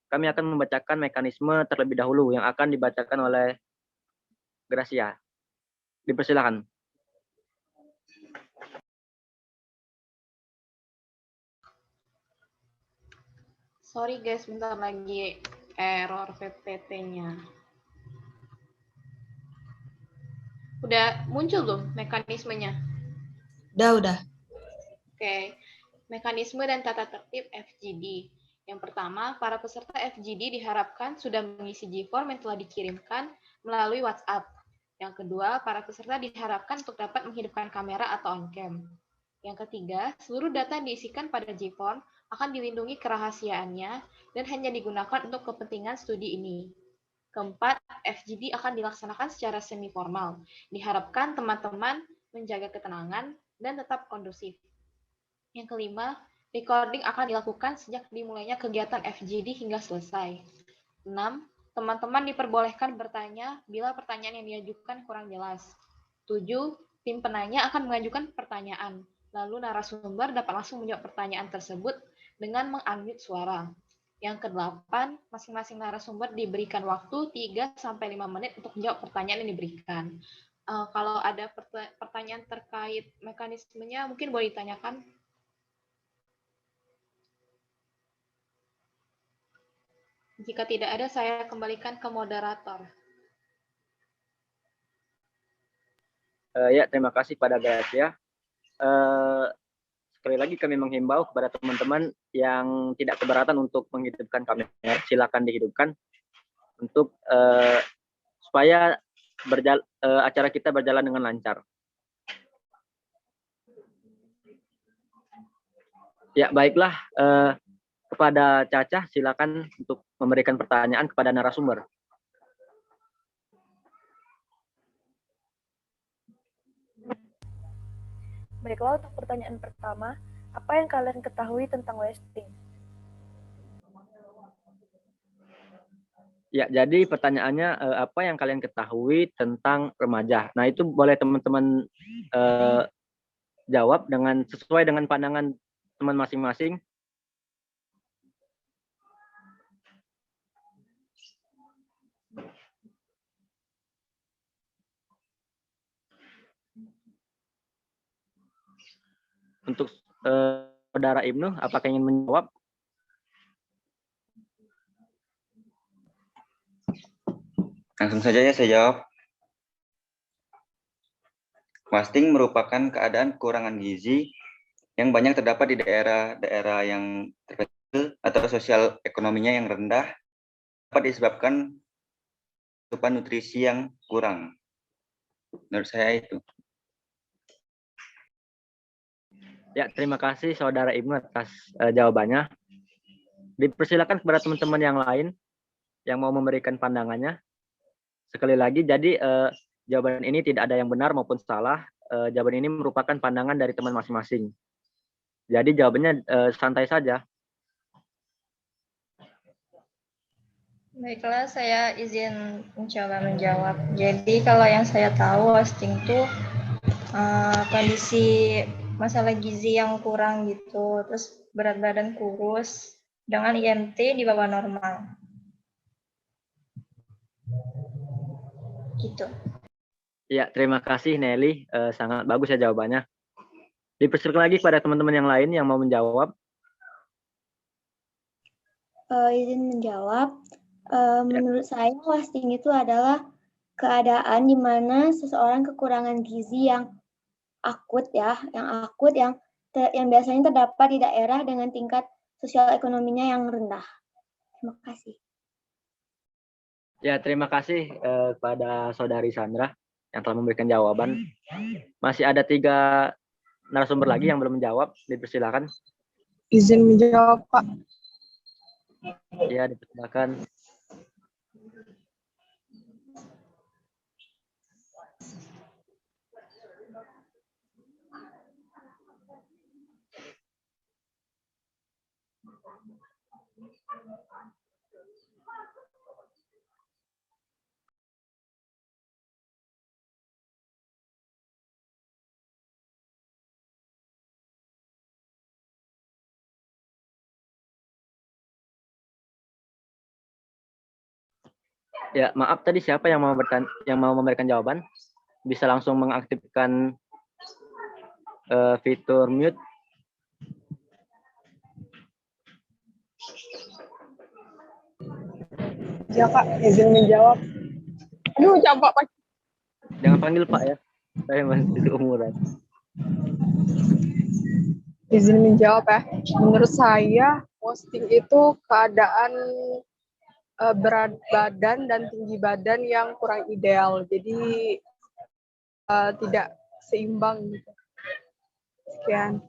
[SPEAKER 1] kami akan membacakan mekanisme terlebih dahulu yang akan dibacakan oleh Gracia. Dipersilakan.
[SPEAKER 12] Sorry guys, bentar lagi error PPT-nya. Udah muncul belum mekanismenya?
[SPEAKER 3] Udah.
[SPEAKER 12] Oke. Mekanisme dan tata tertib FGD. Yang pertama, para peserta FGD diharapkan sudah mengisi G-form yang telah dikirimkan melalui WhatsApp. Yang kedua, para peserta diharapkan untuk dapat menghidupkan kamera atau on-cam. Yang ketiga, seluruh data yang diisikan pada G-form akan dilindungi kerahasiaannya dan hanya digunakan untuk kepentingan studi ini. Keempat, FGD akan dilaksanakan secara semi-formal. Diharapkan teman-teman menjaga ketenangan dan tetap kondusif. Yang kelima, recording akan dilakukan sejak dimulainya kegiatan FGD hingga selesai. 6. Teman-teman diperbolehkan bertanya bila pertanyaan yang diajukan kurang jelas. 7. Tim penanya akan mengajukan pertanyaan, lalu narasumber dapat langsung menjawab pertanyaan tersebut dengan meng-unmute suara. Yang ke-8, masing-masing narasumber diberikan waktu 3-5 menit untuk menjawab pertanyaan yang diberikan. Kalau ada pertanyaan terkait mekanismenya, mungkin boleh ditanyakan. Jika tidak ada, saya kembalikan ke moderator.
[SPEAKER 1] Ya, terima kasih pada Gracia. Sekali lagi kami menghimbau kepada teman-teman yang tidak keberatan untuk menghidupkan kamera, silakan dihidupkan untuk supaya acara kita berjalan dengan lancar. Ya, baiklah, kepada Caca silakan untuk memberikan pertanyaan kepada narasumber.
[SPEAKER 4] Baiklah, untuk pertanyaan pertama, apa yang kalian ketahui tentang wasting?
[SPEAKER 1] Ya, jadi pertanyaannya apa yang kalian ketahui tentang remaja? Nah, itu boleh teman-teman jawab sesuai dengan pandangan teman masing-masing. Untuk Saudara Ibnu, apakah ingin menjawab?
[SPEAKER 13] Langsung saja ya saya jawab. Wasting merupakan keadaan kekurangan gizi yang banyak terdapat di daerah-daerah yang terpencil atau sosial ekonominya yang rendah, dapat disebabkan asupan nutrisi yang kurang. Menurut saya itu.
[SPEAKER 1] Ya, terima kasih Saudara Ibnu atas jawabannya. Dipersilakan kepada teman-teman yang lain yang mau memberikan pandangannya. Sekali lagi, jadi jawaban ini tidak ada yang benar maupun salah. Jawaban ini merupakan pandangan dari teman masing-masing. Jadi jawabannya santai saja.
[SPEAKER 14] Baiklah, saya izin mencoba menjawab. Jadi kalau yang saya tahu, wasting itu kondisi masalah gizi yang kurang gitu, terus berat badan kurus dengan IMT di bawah normal. Gitu.
[SPEAKER 1] Ya, terima kasih Nelly, sangat bagus ya jawabannya. Dipersilakan lagi kepada teman-teman yang lain yang mau menjawab.
[SPEAKER 14] Izin menjawab. Menurut saya wasting itu adalah keadaan di mana seseorang kekurangan gizi yang akut yang biasanya terdapat di daerah dengan tingkat sosial ekonominya yang rendah. Terima kasih.
[SPEAKER 1] Ya, terima kasih kepada Saudari Sandra yang telah memberikan jawaban. Masih ada 3 narasumber lagi yang belum menjawab. Dipersilakan.
[SPEAKER 15] Izin menjawab, Pak.
[SPEAKER 1] Ya, dipersilakan. Ya, maaf tadi siapa yang mau memberikan jawaban? Bisa langsung mengaktifkan fitur mute.
[SPEAKER 15] Ya, Pak. Izin menjawab. Aduh, capek, Pak.
[SPEAKER 1] Jangan panggil Pak ya. Saya masih seumuran.
[SPEAKER 15] Izin menjawab ya. Menurut saya, posting itu keadaan berat badan dan tinggi badan yang kurang ideal. Jadi tidak seimbang gitu. Sekian.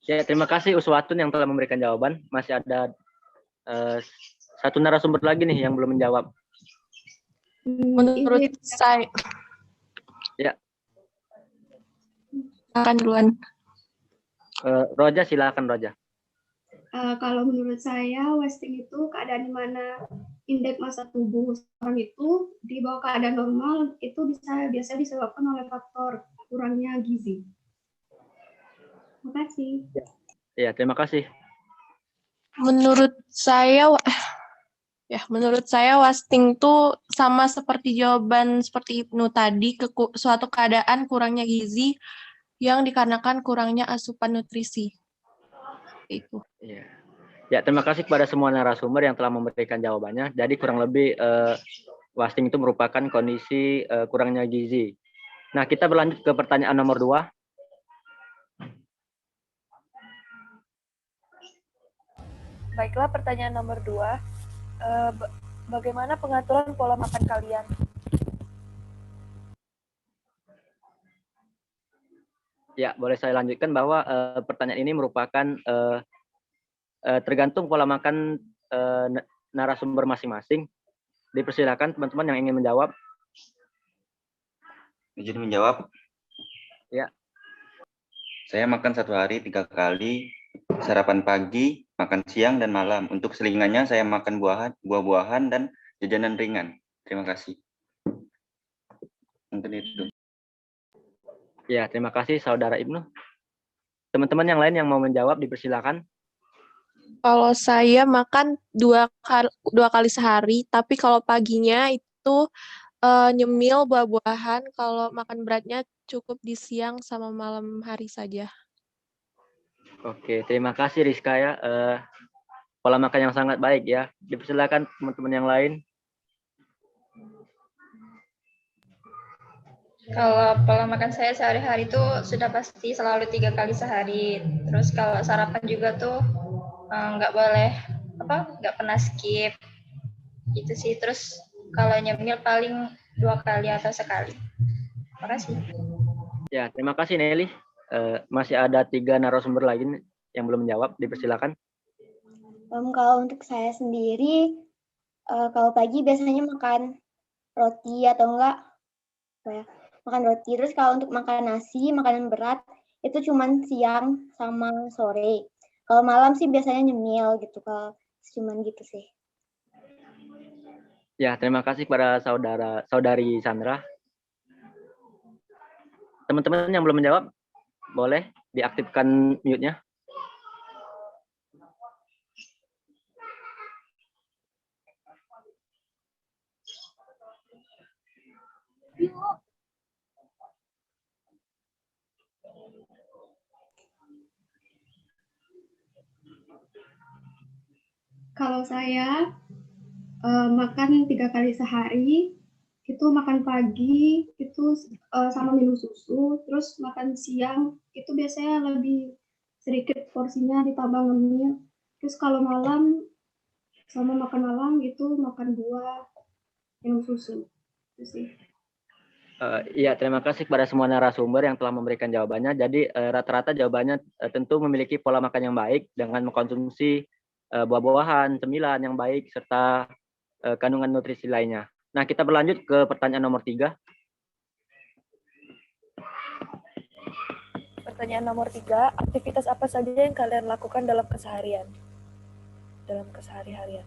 [SPEAKER 1] Ya, terima kasih Uswatun yang telah memberikan jawaban. Masih ada 1 narasumber lagi nih yang belum menjawab.
[SPEAKER 16] Menurut saya,
[SPEAKER 1] Ya,
[SPEAKER 16] akan duluan.
[SPEAKER 1] Roja, silakan Roja.
[SPEAKER 17] Kalau menurut saya, wasting itu keadaan di mana indeks massa tubuh seorang itu di bawah keadaan normal itu biasa disebabkan oleh faktor kurangnya gizi. Terima kasih.
[SPEAKER 1] Ya, terima kasih.
[SPEAKER 16] Menurut saya wasting itu sama seperti jawaban seperti Ibnu tadi, suatu keadaan kurangnya gizi yang dikarenakan kurangnya asupan nutrisi. Itu.
[SPEAKER 1] Ya. Ya, terima kasih kepada semua narasumber yang telah memberikan jawabannya. Jadi kurang lebih wasting itu merupakan kondisi kurangnya gizi. Nah, kita berlanjut ke pertanyaan nomor 2.
[SPEAKER 4] Baiklah, pertanyaan nomor 2. Bagaimana pengaturan pola makan kalian?
[SPEAKER 1] Ya, boleh saya lanjutkan bahwa pertanyaan ini merupakan tergantung pola makan narasumber masing-masing. Dipersilakan teman-teman yang ingin menjawab.
[SPEAKER 13] Izin menjawab.
[SPEAKER 1] Ya.
[SPEAKER 13] Saya makan 1 hari 3 kali, sarapan pagi, makan siang dan malam. Untuk selingannya saya makan buah-buahan dan jajanan ringan. Terima kasih. Mungkin itu.
[SPEAKER 1] Ya, terima kasih Saudara Ibnu. Teman-teman yang lain yang mau menjawab dipersilakan.
[SPEAKER 16] Kalau saya makan 2 kali sehari, tapi kalau paginya itu nyemil buah-buahan, kalau makan beratnya cukup di siang sama malam hari saja.
[SPEAKER 1] Oke, terima kasih Rizka ya. Pola makan yang sangat baik ya. Dipersilakan teman-teman yang lain.
[SPEAKER 14] Kalau pola makan saya sehari-hari itu sudah pasti selalu 3 kali sehari. Terus kalau sarapan juga tuh nggak pernah skip. Itu sih. Terus kalau nyemil paling 2 kali atau sekali. Terima kasih.
[SPEAKER 1] Ya, terima kasih Nelly. Masih ada 3 narasumber lagi yang belum menjawab. Dipersilakan.
[SPEAKER 14] Kalau untuk saya sendiri, kalau pagi biasanya makan roti atau enggak, makan roti. Terus kalau untuk makan nasi, makanan berat, itu cuman siang sama sore. Kalau malam sih biasanya nyemil gitu, kalau cuman gitu sih.
[SPEAKER 1] Ya, terima kasih kepada Saudari Sandra. Teman-teman yang belum menjawab, boleh diaktifkan mute-nya.
[SPEAKER 17] Kalau saya makan 3 kali sehari, itu makan pagi itu sama minum susu, terus makan siang itu biasanya lebih sedikit porsinya ditambah ngemil. Terus kalau malam sama makan malam itu makan buah, minum susu. Itu sih.
[SPEAKER 1] Iya, terima kasih kepada semua narasumber yang telah memberikan jawabannya. Jadi rata-rata jawabannya tentu memiliki pola makan yang baik dengan mengkonsumsi buah-buahan, cemilan yang baik, serta kandungan nutrisi lainnya. Nah, kita berlanjut ke pertanyaan nomor 3.
[SPEAKER 4] Pertanyaan nomor 3, aktivitas apa saja yang kalian lakukan dalam keseharian? Dalam kesehari-harian.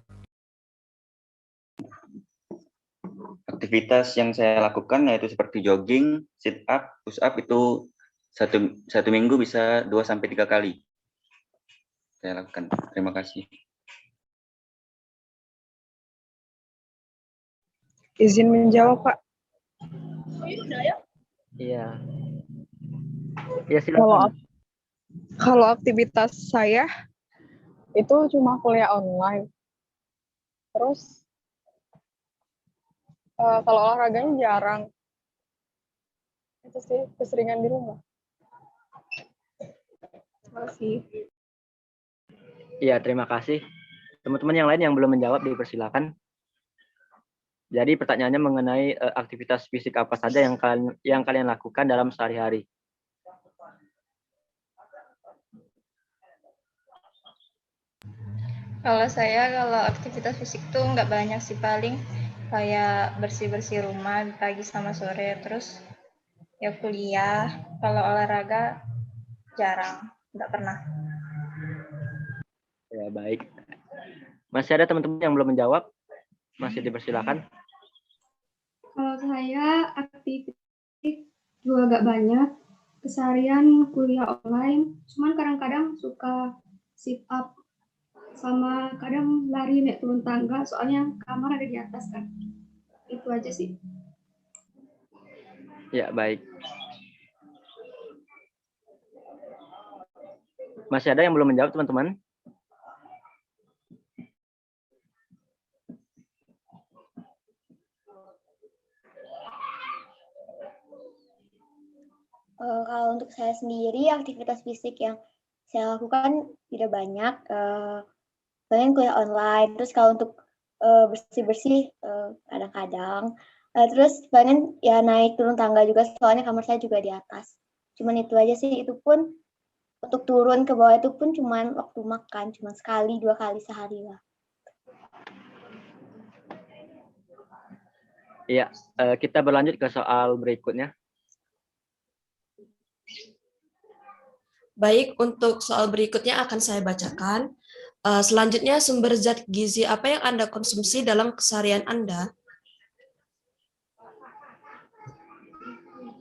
[SPEAKER 13] Aktivitas yang saya lakukan yaitu seperti jogging, sit up, push up itu satu minggu bisa 2-3 kali saya lakukan. Terima kasih.
[SPEAKER 15] Izin menjawab, Pak.
[SPEAKER 1] Iya. Ya, silakan.
[SPEAKER 15] Kalau aktivitas saya itu cuma kuliah online. Terus kalau olahraganya jarang. Itu sih keseringan di rumah. Terima kasih.
[SPEAKER 1] Iya, terima kasih. Teman-teman yang lain yang belum menjawab dipersilakan. Jadi pertanyaannya mengenai aktivitas fisik apa saja yang kalian lakukan dalam sehari-hari.
[SPEAKER 18] Kalau aktivitas fisik tuh nggak banyak sih, paling kayak bersih-bersih rumah pagi sama sore, terus ya kuliah. Kalau olahraga jarang, nggak pernah.
[SPEAKER 1] Ya, baik. Masih ada teman-teman yang belum menjawab? Masih dipersilakan.
[SPEAKER 17] Kalau saya aktivitas juga agak banyak. Keseharian kuliah online, cuman kadang-kadang suka sit up sama kadang lari naik turun tangga, soalnya kamar ada di atas kan. Itu aja sih.
[SPEAKER 1] Ya, baik. Masih ada yang belum menjawab, teman-teman?
[SPEAKER 14] Kalau untuk saya sendiri, aktivitas fisik yang saya lakukan tidak banyak. Paling kuliah online. Terus kalau untuk bersih-bersih kadang-kadang. Terus paling ya naik turun tangga juga, soalnya kamar saya juga di atas. Cuman itu aja sih. Itu pun untuk turun ke bawah itu pun cuman waktu makan, cuma sekali 2 kali sehari lah.
[SPEAKER 1] Iya, kita berlanjut ke soal berikutnya.
[SPEAKER 3] Baik, untuk soal berikutnya akan saya bacakan. Selanjutnya, sumber zat gizi apa yang Anda konsumsi dalam keseharian Anda?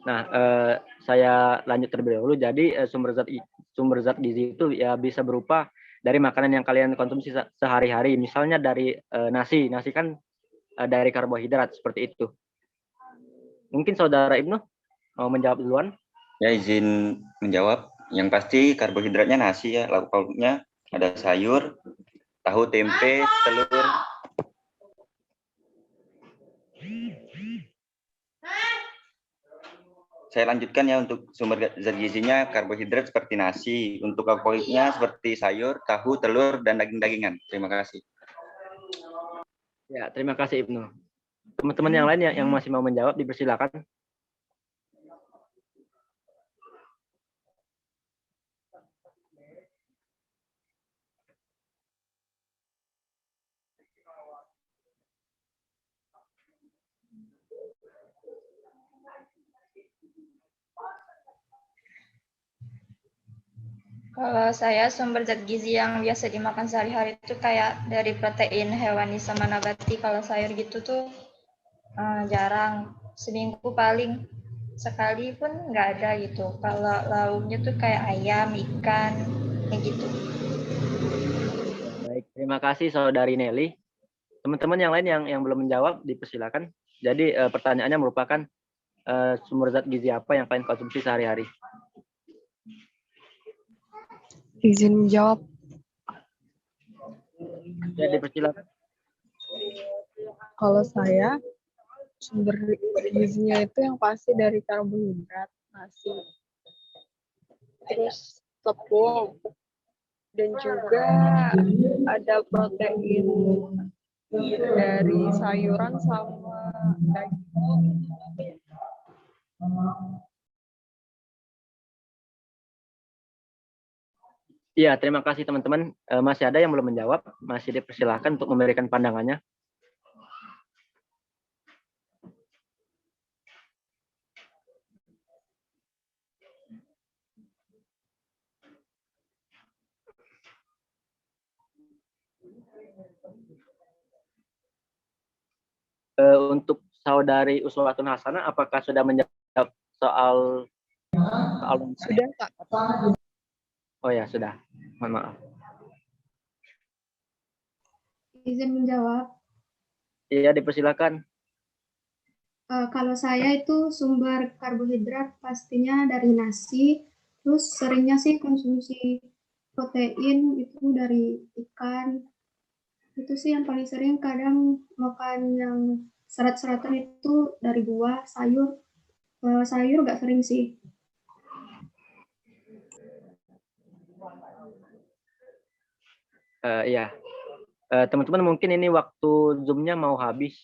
[SPEAKER 1] Nah, saya lanjut terlebih dahulu. Jadi sumber zat gizi itu ya bisa berupa dari makanan yang kalian konsumsi sehari-hari. Misalnya dari nasi kan dari karbohidrat seperti itu. Mungkin Saudara Ibnu mau menjawab duluan?
[SPEAKER 13] Ya, izin menjawab. Yang pasti karbohidratnya nasi ya, lauk pauknya ada sayur, tahu, tempe, telur. Saya lanjutkan ya, untuk sumber zat gizinya karbohidrat seperti nasi, untuk lauk pauknya seperti sayur, tahu, telur, dan daging-dagingan. Terima kasih.
[SPEAKER 1] Ya, terima kasih Ibnu. Teman-teman yang lain yang masih mau menjawab dipersilakan.
[SPEAKER 18] Kalau saya sumber zat gizi yang biasa dimakan sehari-hari itu kayak dari protein hewani sama nabati. Kalau sayur gitu tuh jarang. Seminggu paling sekali pun nggak ada gitu. Kalau lauknya tuh kayak ayam, ikan, kayak gitu.
[SPEAKER 1] Baik, terima kasih Saudari Nelly. Teman-teman yang lain yang belum menjawab dipersilakan. Jadi pertanyaannya merupakan sumber zat gizi apa yang kalian konsumsi sehari-hari?
[SPEAKER 15] Izin menjawab.
[SPEAKER 1] Ya, dipersilakan.
[SPEAKER 15] Kalau saya, sumber gizinya itu yang pasti dari karbohidrat, nasi, terus tepung, dan juga ada protein dari sayuran sama daging.
[SPEAKER 1] Iya, terima kasih teman-teman. Masih ada yang belum menjawab, masih dipersilakan untuk memberikan pandangannya. Untuk saudari Uswatun Hasanah, apakah sudah menjawab soal
[SPEAKER 15] Sudah, Kak.
[SPEAKER 1] Oh ya, sudah. Mohon maaf.
[SPEAKER 17] Izin menjawab.
[SPEAKER 1] Iya, dipersilakan.
[SPEAKER 17] Kalau saya itu sumber karbohidrat pastinya dari nasi, terus seringnya sih konsumsi protein itu dari ikan. Itu sih yang paling sering, kadang makan yang serat-seratan itu dari buah, sayur. Sayur nggak sering sih.
[SPEAKER 1] Iya. Teman-teman mungkin ini waktu Zoom-nya mau habis.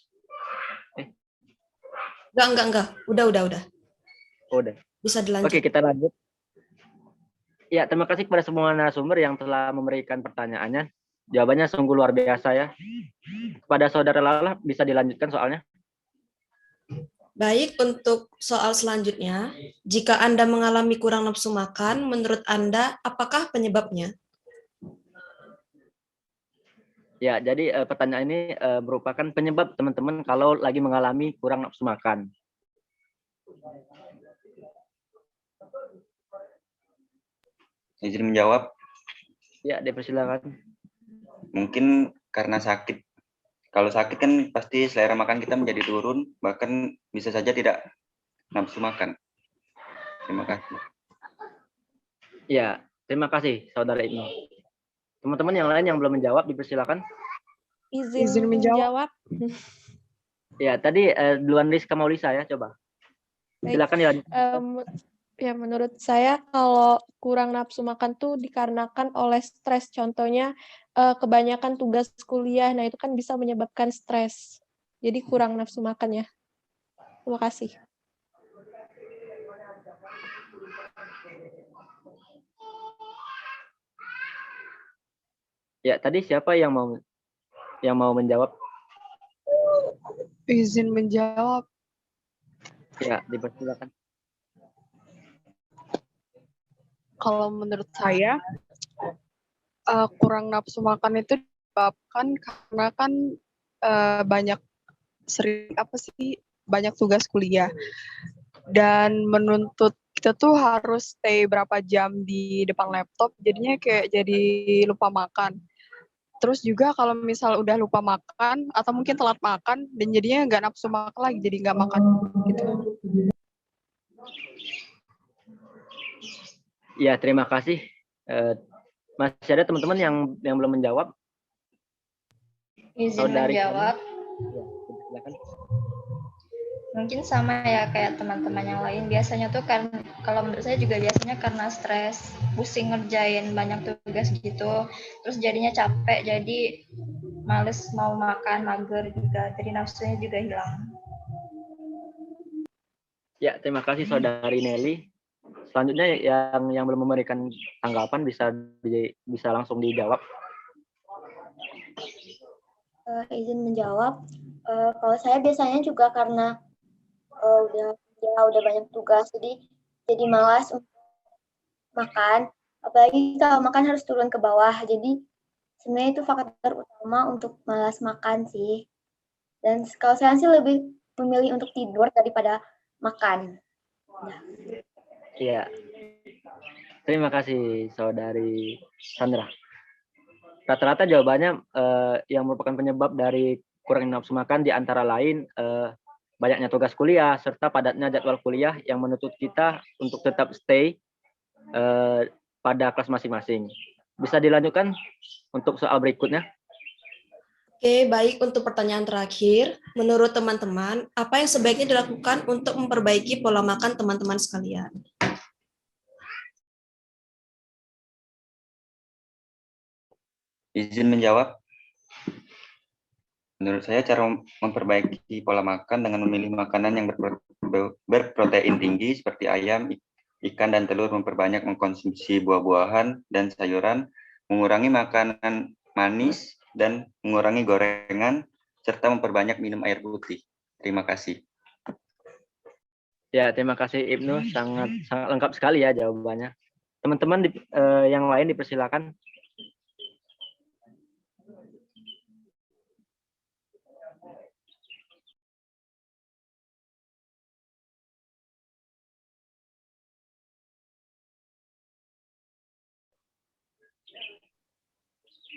[SPEAKER 3] Enggak. Udah.
[SPEAKER 1] Oh, udah.
[SPEAKER 3] Bisa dilanjut.
[SPEAKER 1] Oke, kita lanjut. Ya, terima kasih kepada semua narasumber yang telah memberikan pertanyaannya. Jawabannya sungguh luar biasa ya. Kepada saudara Lala, bisa dilanjutkan soalnya.
[SPEAKER 3] Baik, untuk soal selanjutnya, jika Anda mengalami kurang nafsu makan, menurut Anda apakah penyebabnya?
[SPEAKER 1] Ya, jadi pertanyaan ini merupakan penyebab teman-teman kalau lagi mengalami kurang nafsu makan.
[SPEAKER 13] Izin menjawab.
[SPEAKER 1] Ya, dipersilakan.
[SPEAKER 13] Mungkin karena sakit. Kalau sakit kan pasti selera makan kita menjadi turun, bahkan bisa saja tidak nafsu makan. Terima kasih.
[SPEAKER 1] Ya, terima kasih saudara Ibnu. Teman-teman yang lain yang belum menjawab, dipersilakan.
[SPEAKER 16] Izin menjawab.
[SPEAKER 1] Ya, tadi duluan Rizka Maulisa ya, coba. Silakan ya.
[SPEAKER 16] Ya, menurut saya kalau kurang nafsu makan tuh dikarenakan oleh stres. Contohnya kebanyakan tugas kuliah, nah itu kan bisa menyebabkan stres. Jadi kurang nafsu makan ya. Terima kasih.
[SPEAKER 1] Ya, tadi siapa yang mau menjawab?
[SPEAKER 15] Izin menjawab.
[SPEAKER 1] Ya, dipersilakan.
[SPEAKER 15] Kalau menurut saya, kurang nafsu makan itu disebabkan karena kan banyak tugas kuliah dan menuntut kita tuh harus stay berapa jam di depan laptop, jadinya kayak jadi lupa makan. Terus juga kalau misal udah lupa makan atau mungkin telat makan dan jadinya nggak nafsu makan lagi, jadi nggak makan gitu.
[SPEAKER 1] Ya, terima kasih. Masih ada teman-teman yang belum menjawab?
[SPEAKER 18] Izin menjawab.
[SPEAKER 1] Ya, silakan.
[SPEAKER 18] Mungkin sama ya kayak teman-teman yang lain. Biasanya tuh kan, kalau menurut saya juga biasanya karena stres, pusing ngerjain banyak tugas gitu. Terus jadinya capek, jadi males mau makan, mager juga. Jadi nafsunya juga hilang.
[SPEAKER 1] Ya, terima kasih saudari Nelly. Selanjutnya yang belum memberikan tanggapan bisa langsung dijawab.
[SPEAKER 14] Izin menjawab. Kalau saya biasanya juga karena udah banyak tugas, jadi malas makan. Apalagi kalau makan harus turun ke bawah. Jadi sebenarnya itu faktor utama untuk malas makan sih. Dan kalau saya sih lebih memilih untuk tidur daripada makan.
[SPEAKER 1] Iya. Terima kasih saudari Sandra. Rata-rata jawabannya yang merupakan penyebab dari kurang nafsu makan di antara lain banyaknya tugas kuliah serta padatnya jadwal kuliah yang menuntut kita untuk tetap stay pada kelas masing-masing. Bisa dilanjutkan untuk soal berikutnya?
[SPEAKER 3] Oke, baik untuk pertanyaan terakhir. Menurut teman-teman, apa yang sebaiknya dilakukan untuk memperbaiki pola makan teman-teman sekalian?
[SPEAKER 13] Izin menjawab. Menurut saya cara memperbaiki pola makan dengan memilih makanan yang berprotein tinggi seperti ayam, ikan, dan telur, memperbanyak mengkonsumsi buah-buahan dan sayuran, mengurangi makanan manis, dan mengurangi gorengan, serta memperbanyak minum air putih. Terima kasih.
[SPEAKER 1] Ya, terima kasih Ibnu, sangat lengkap sekali ya jawabannya. Teman-teman yang lain dipersilakan.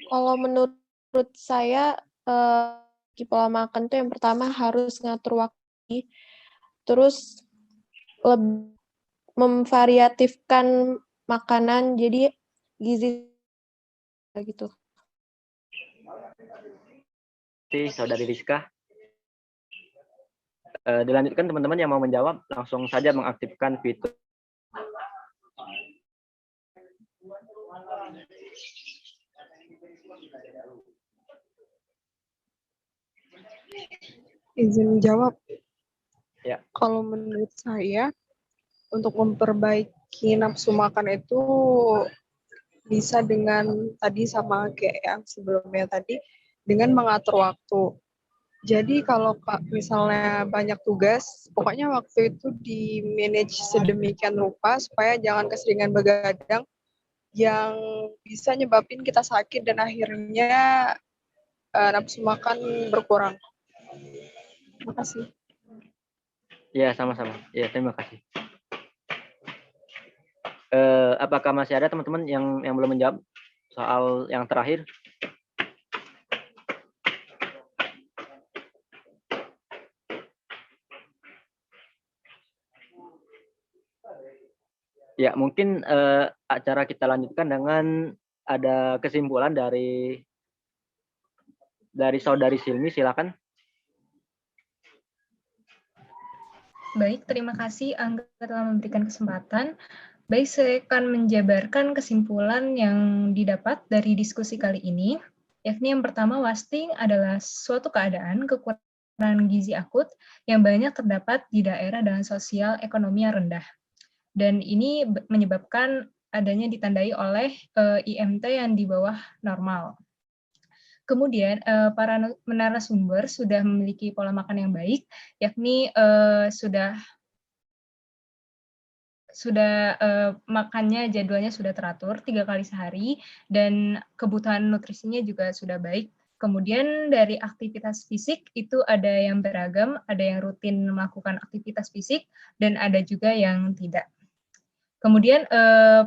[SPEAKER 16] Kalau menurut saya, di pola makan tuh yang pertama harus ngatur waktu, terus memvariatifkan makanan, jadi gizi gitu.
[SPEAKER 1] Saudari Rizka. Dilanjutkan teman-teman yang mau menjawab, langsung saja mengaktifkan fitur.
[SPEAKER 15] Izin menjawab.
[SPEAKER 1] Ya.
[SPEAKER 15] Kalau menurut saya, untuk memperbaiki nafsu makan itu bisa dengan tadi sama kayak yang sebelumnya tadi, dengan mengatur waktu. Jadi kalau misalnya banyak tugas, pokoknya waktu itu di-manage sedemikian rupa supaya jangan keseringan begadang yang bisa nyebabin kita sakit dan akhirnya nafsu makan berkurang. Terima kasih.
[SPEAKER 1] Ya, sama-sama. Ya, terima kasih. Apakah masih ada teman-teman yang belum menjawab soal yang terakhir? Ya, mungkin acara kita lanjutkan dengan ada kesimpulan dari Saudari Silmi, silakan.
[SPEAKER 10] Baik, terima kasih Angga telah memberikan kesempatan. Baik, saya akan menjabarkan kesimpulan yang didapat dari diskusi kali ini, yakni yang pertama, wasting adalah suatu keadaan kekurangan gizi akut yang banyak terdapat di daerah dengan sosial ekonomi yang rendah. Dan ini menyebabkan adanya ditandai oleh IMT yang di bawah normal. Kemudian para narasumber sudah memiliki pola makan yang baik, yakni sudah makannya jadwalnya sudah teratur 3 kali sehari dan kebutuhan nutrisinya juga sudah baik. Kemudian dari aktivitas fisik itu ada yang beragam, ada yang rutin melakukan aktivitas fisik dan ada juga yang tidak. Kemudian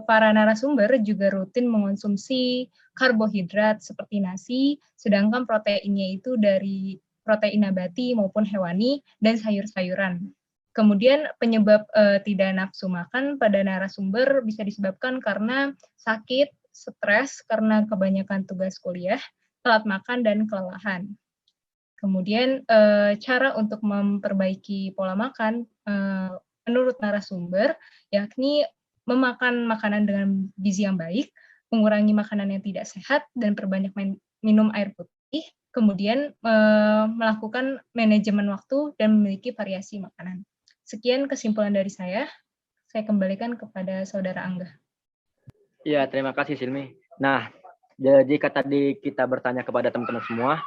[SPEAKER 10] para narasumber juga rutin mengonsumsi karbohidrat seperti nasi, sedangkan proteinnya itu dari protein nabati maupun hewani dan sayur-sayuran. Kemudian penyebab tidak nafsu makan pada narasumber bisa disebabkan karena sakit, stres karena kebanyakan tugas kuliah, telat makan, dan kelelahan. Kemudian cara untuk memperbaiki pola makan menurut narasumber, yakni memakan makanan dengan gizi yang baik, mengurangi makanan yang tidak sehat, dan perbanyak minum air putih, kemudian melakukan manajemen waktu dan memiliki variasi makanan. Sekian kesimpulan dari saya kembalikan kepada Saudara Angga.
[SPEAKER 1] Ya, terima kasih Silmi. Nah, jika tadi kita bertanya kepada teman-teman semua,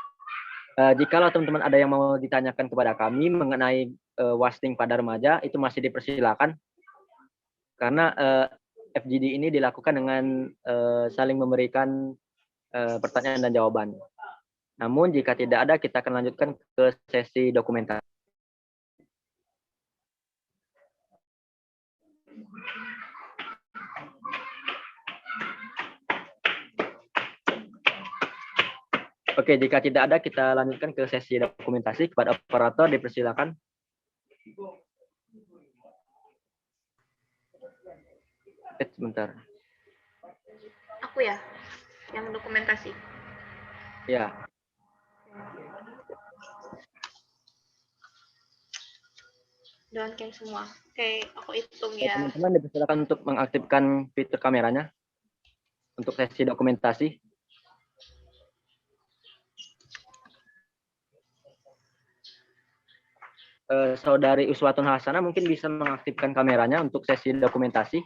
[SPEAKER 1] jikalau teman-teman ada yang mau ditanyakan kepada kami mengenai wasting pada remaja, itu masih dipersilakan. Karena FGD ini dilakukan dengan saling memberikan pertanyaan dan jawaban. Namun jika tidak ada, kita akan lanjutkan ke sesi dokumentasi. Oke, jika tidak ada, kita lanjutkan ke sesi dokumentasi. Kepada operator, dipersilakan. Sebentar.
[SPEAKER 19] Aku ya, yang dokumentasi.
[SPEAKER 1] Ya.
[SPEAKER 19] Down cam semua. Oke, aku hitung
[SPEAKER 1] Ya,
[SPEAKER 19] ya.
[SPEAKER 1] teman-teman dipersilakan untuk mengaktifkan fitur kameranya untuk sesi dokumentasi. Saudari Uswatun Hasana mungkin bisa mengaktifkan kameranya untuk sesi dokumentasi.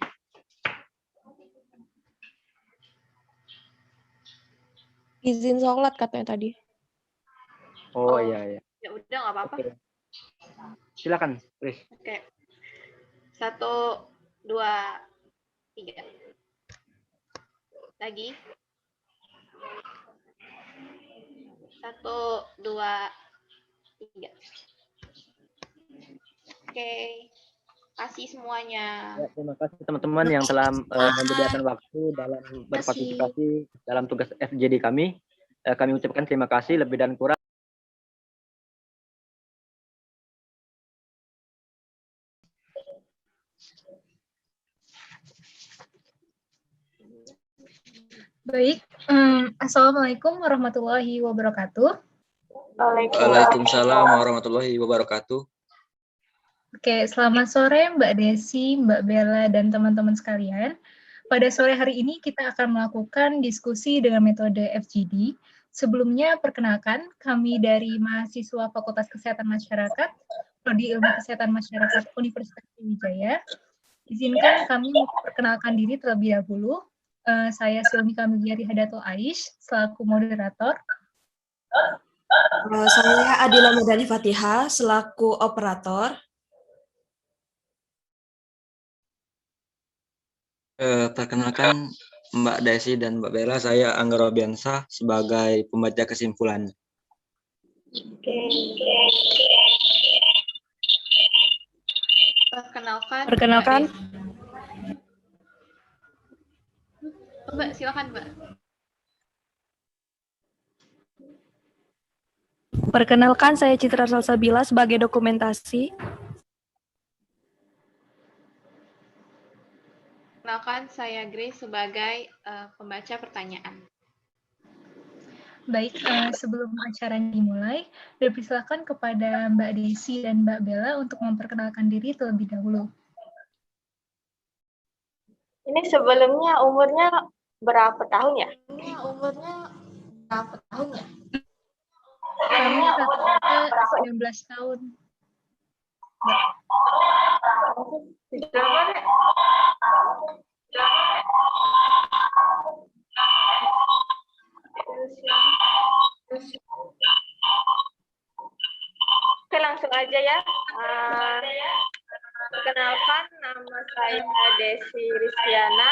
[SPEAKER 16] Izin sholat katanya tadi.
[SPEAKER 1] Oh iya.
[SPEAKER 19] Ya udah, nggak apa-apa.
[SPEAKER 1] Oke. Silakan, Chris.
[SPEAKER 19] Oke. 1, 2, 3. Lagi. 1, 2, 3. Oke. Kasih semuanya.
[SPEAKER 1] Ya, terima kasih teman-teman yang telah menyediakan waktu dalam berpartisipasi dalam tugas FGD kami. Kami ucapkan terima kasih lebih dan kurang.
[SPEAKER 10] Baik, Assalamualaikum warahmatullahi wabarakatuh.
[SPEAKER 20] Waalaikumsalam warahmatullahi wabarakatuh.
[SPEAKER 10] Oke, selamat sore Mbak Desi, Mbak Bella, dan teman-teman sekalian. Pada sore hari ini kita akan melakukan diskusi dengan metode FGD. Sebelumnya, perkenalkan kami dari mahasiswa Fakultas Kesehatan Masyarakat, Prodi Ilmu Kesehatan Masyarakat Universitas Sriwijaya. Izinkan kami memperkenalkan diri terlebih dahulu. Saya Silmi Kamiliari Hadatul Aish, selaku moderator.
[SPEAKER 3] Saya Adila Medani Fatihah, selaku operator.
[SPEAKER 20] Perkenalkan Mbak Desi dan Mbak Bella, saya Angga Robiansa sebagai pembaca kesimpulan.
[SPEAKER 19] Perkenalkan. Mbak, silakan Mbak.
[SPEAKER 4] Perkenalkan, saya Citra Salsabila sebagai dokumentasi.
[SPEAKER 19] Perkenalkan, saya Grace sebagai pembaca pertanyaan.
[SPEAKER 10] Baik, sebelum acaranya dimulai, dipersilakan kepada Mbak Desi dan Mbak Bella untuk memperkenalkan diri terlebih dahulu.
[SPEAKER 16] Ini sebelumnya umurnya berapa tahun ya?
[SPEAKER 10] Kami rata-rata 19 tahun.
[SPEAKER 16] Oke, langsung aja ya. Perkenalkan, nama saya Desi Rizkyana.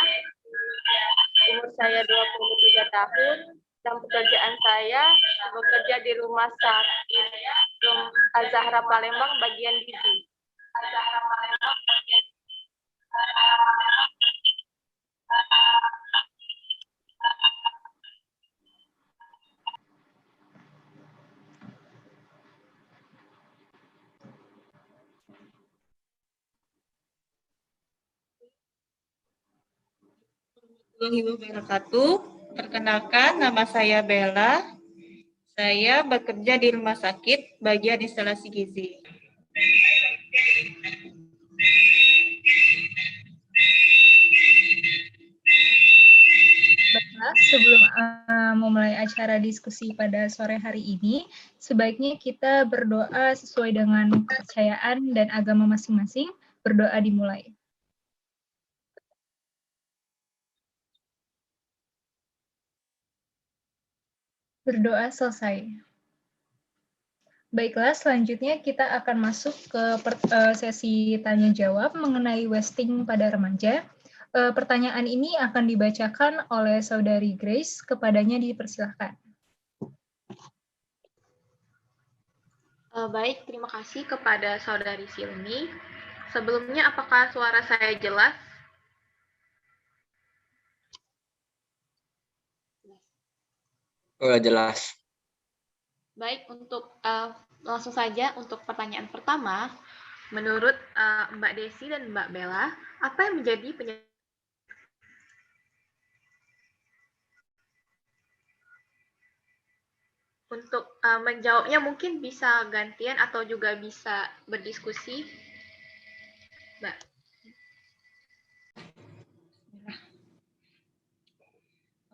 [SPEAKER 16] Umur saya 23 tahun. Dan pekerjaan saya bekerja di Rumah Sakit Al-Zahra Palembang bagian gizi.
[SPEAKER 21] Wabarakatuh. Perkenalkan, nama saya Bella. Saya bekerja di rumah sakit bagian instalasi gizi.
[SPEAKER 10] Baiklah, sebelum memulai acara diskusi pada sore hari ini, sebaiknya kita berdoa sesuai dengan kepercayaan dan agama masing-masing. Berdoa dimulai. Berdoa selesai. Baiklah, selanjutnya kita akan masuk ke sesi tanya-jawab mengenai wasting pada remaja. Pertanyaan ini akan dibacakan oleh Saudari Grace, kepadanya dipersilahkan.
[SPEAKER 19] Baik, terima kasih kepada Saudari Silmi. Sebelumnya, apakah suara saya jelas?
[SPEAKER 20] Jelas.
[SPEAKER 19] Baik, untuk langsung saja untuk pertanyaan pertama, menurut Mbak Desi dan Mbak Bella, apa yang menjadi penyebab untuk menjawabnya mungkin bisa gantian atau juga bisa berdiskusi. Mbak.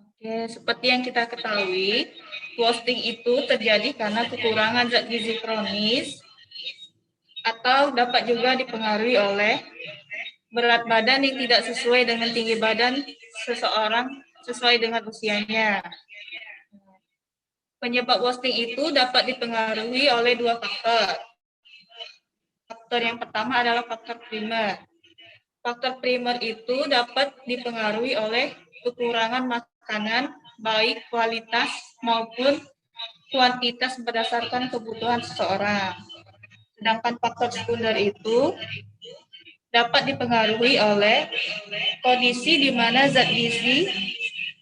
[SPEAKER 21] Oke, seperti yang kita ketahui, wasting itu terjadi karena kekurangan zat gizi kronis atau dapat juga dipengaruhi oleh berat badan yang tidak sesuai dengan tinggi badan seseorang sesuai dengan usianya. Penyebab wasting itu dapat dipengaruhi oleh dua faktor. Faktor yang pertama adalah faktor primer. Faktor primer itu dapat dipengaruhi oleh kekurangan makanan, baik kualitas maupun kuantitas berdasarkan kebutuhan seseorang. Sedangkan faktor sekunder itu dapat dipengaruhi oleh kondisi di mana zat gizi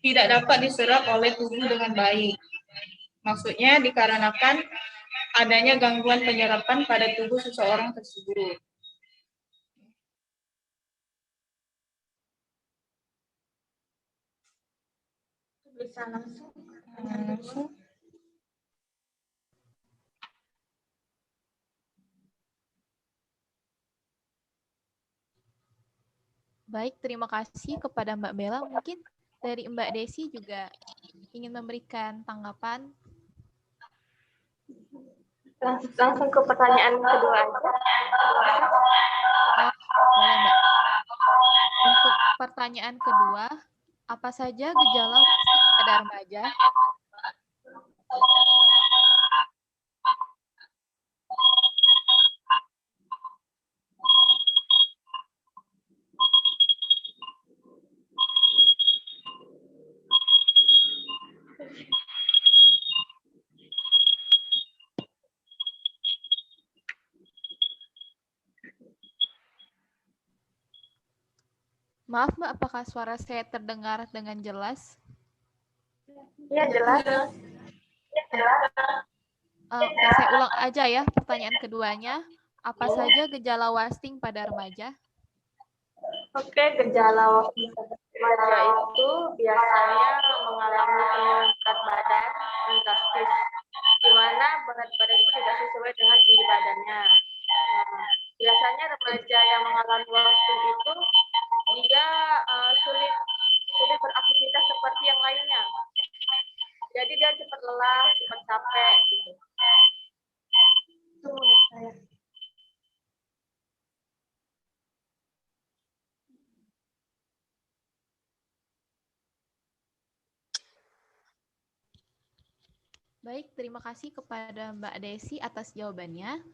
[SPEAKER 21] tidak dapat diserap oleh tubuh dengan baik. Maksudnya dikarenakan adanya gangguan penyerapan pada tubuh seseorang tersebut. Bisa langsung.
[SPEAKER 12] Baik, terima kasih kepada Mbak Bella. Mungkin dari Mbak Desi juga ingin memberikan tanggapan.
[SPEAKER 16] Langsung ke pertanyaan kedua aja.
[SPEAKER 12] Boleh, Mbak. Untuk pertanyaan kedua, apa saja gejala wasting pada remaja? Maaf Mbak, apakah suara saya terdengar dengan jelas?
[SPEAKER 16] Iya, jelas.
[SPEAKER 12] Oke, saya ulang aja ya pertanyaan keduanya. Apa saja gejala wasting pada remaja?
[SPEAKER 16] Oke, gejala wasting pada remaja itu biasanya mengalami penurunan berat badan yang drastis, di mana berat badan itu tidak sesuai dengan tinggi badannya. Nah, biasanya remaja yang mengalami wasting itu dia sulit beraktivitas seperti yang lainnya. Jadi dia cepat lelah, cepat capek gitu. Itu menurut saya.
[SPEAKER 12] Baik, terima kasih kepada Mbak Desi atas jawabannya.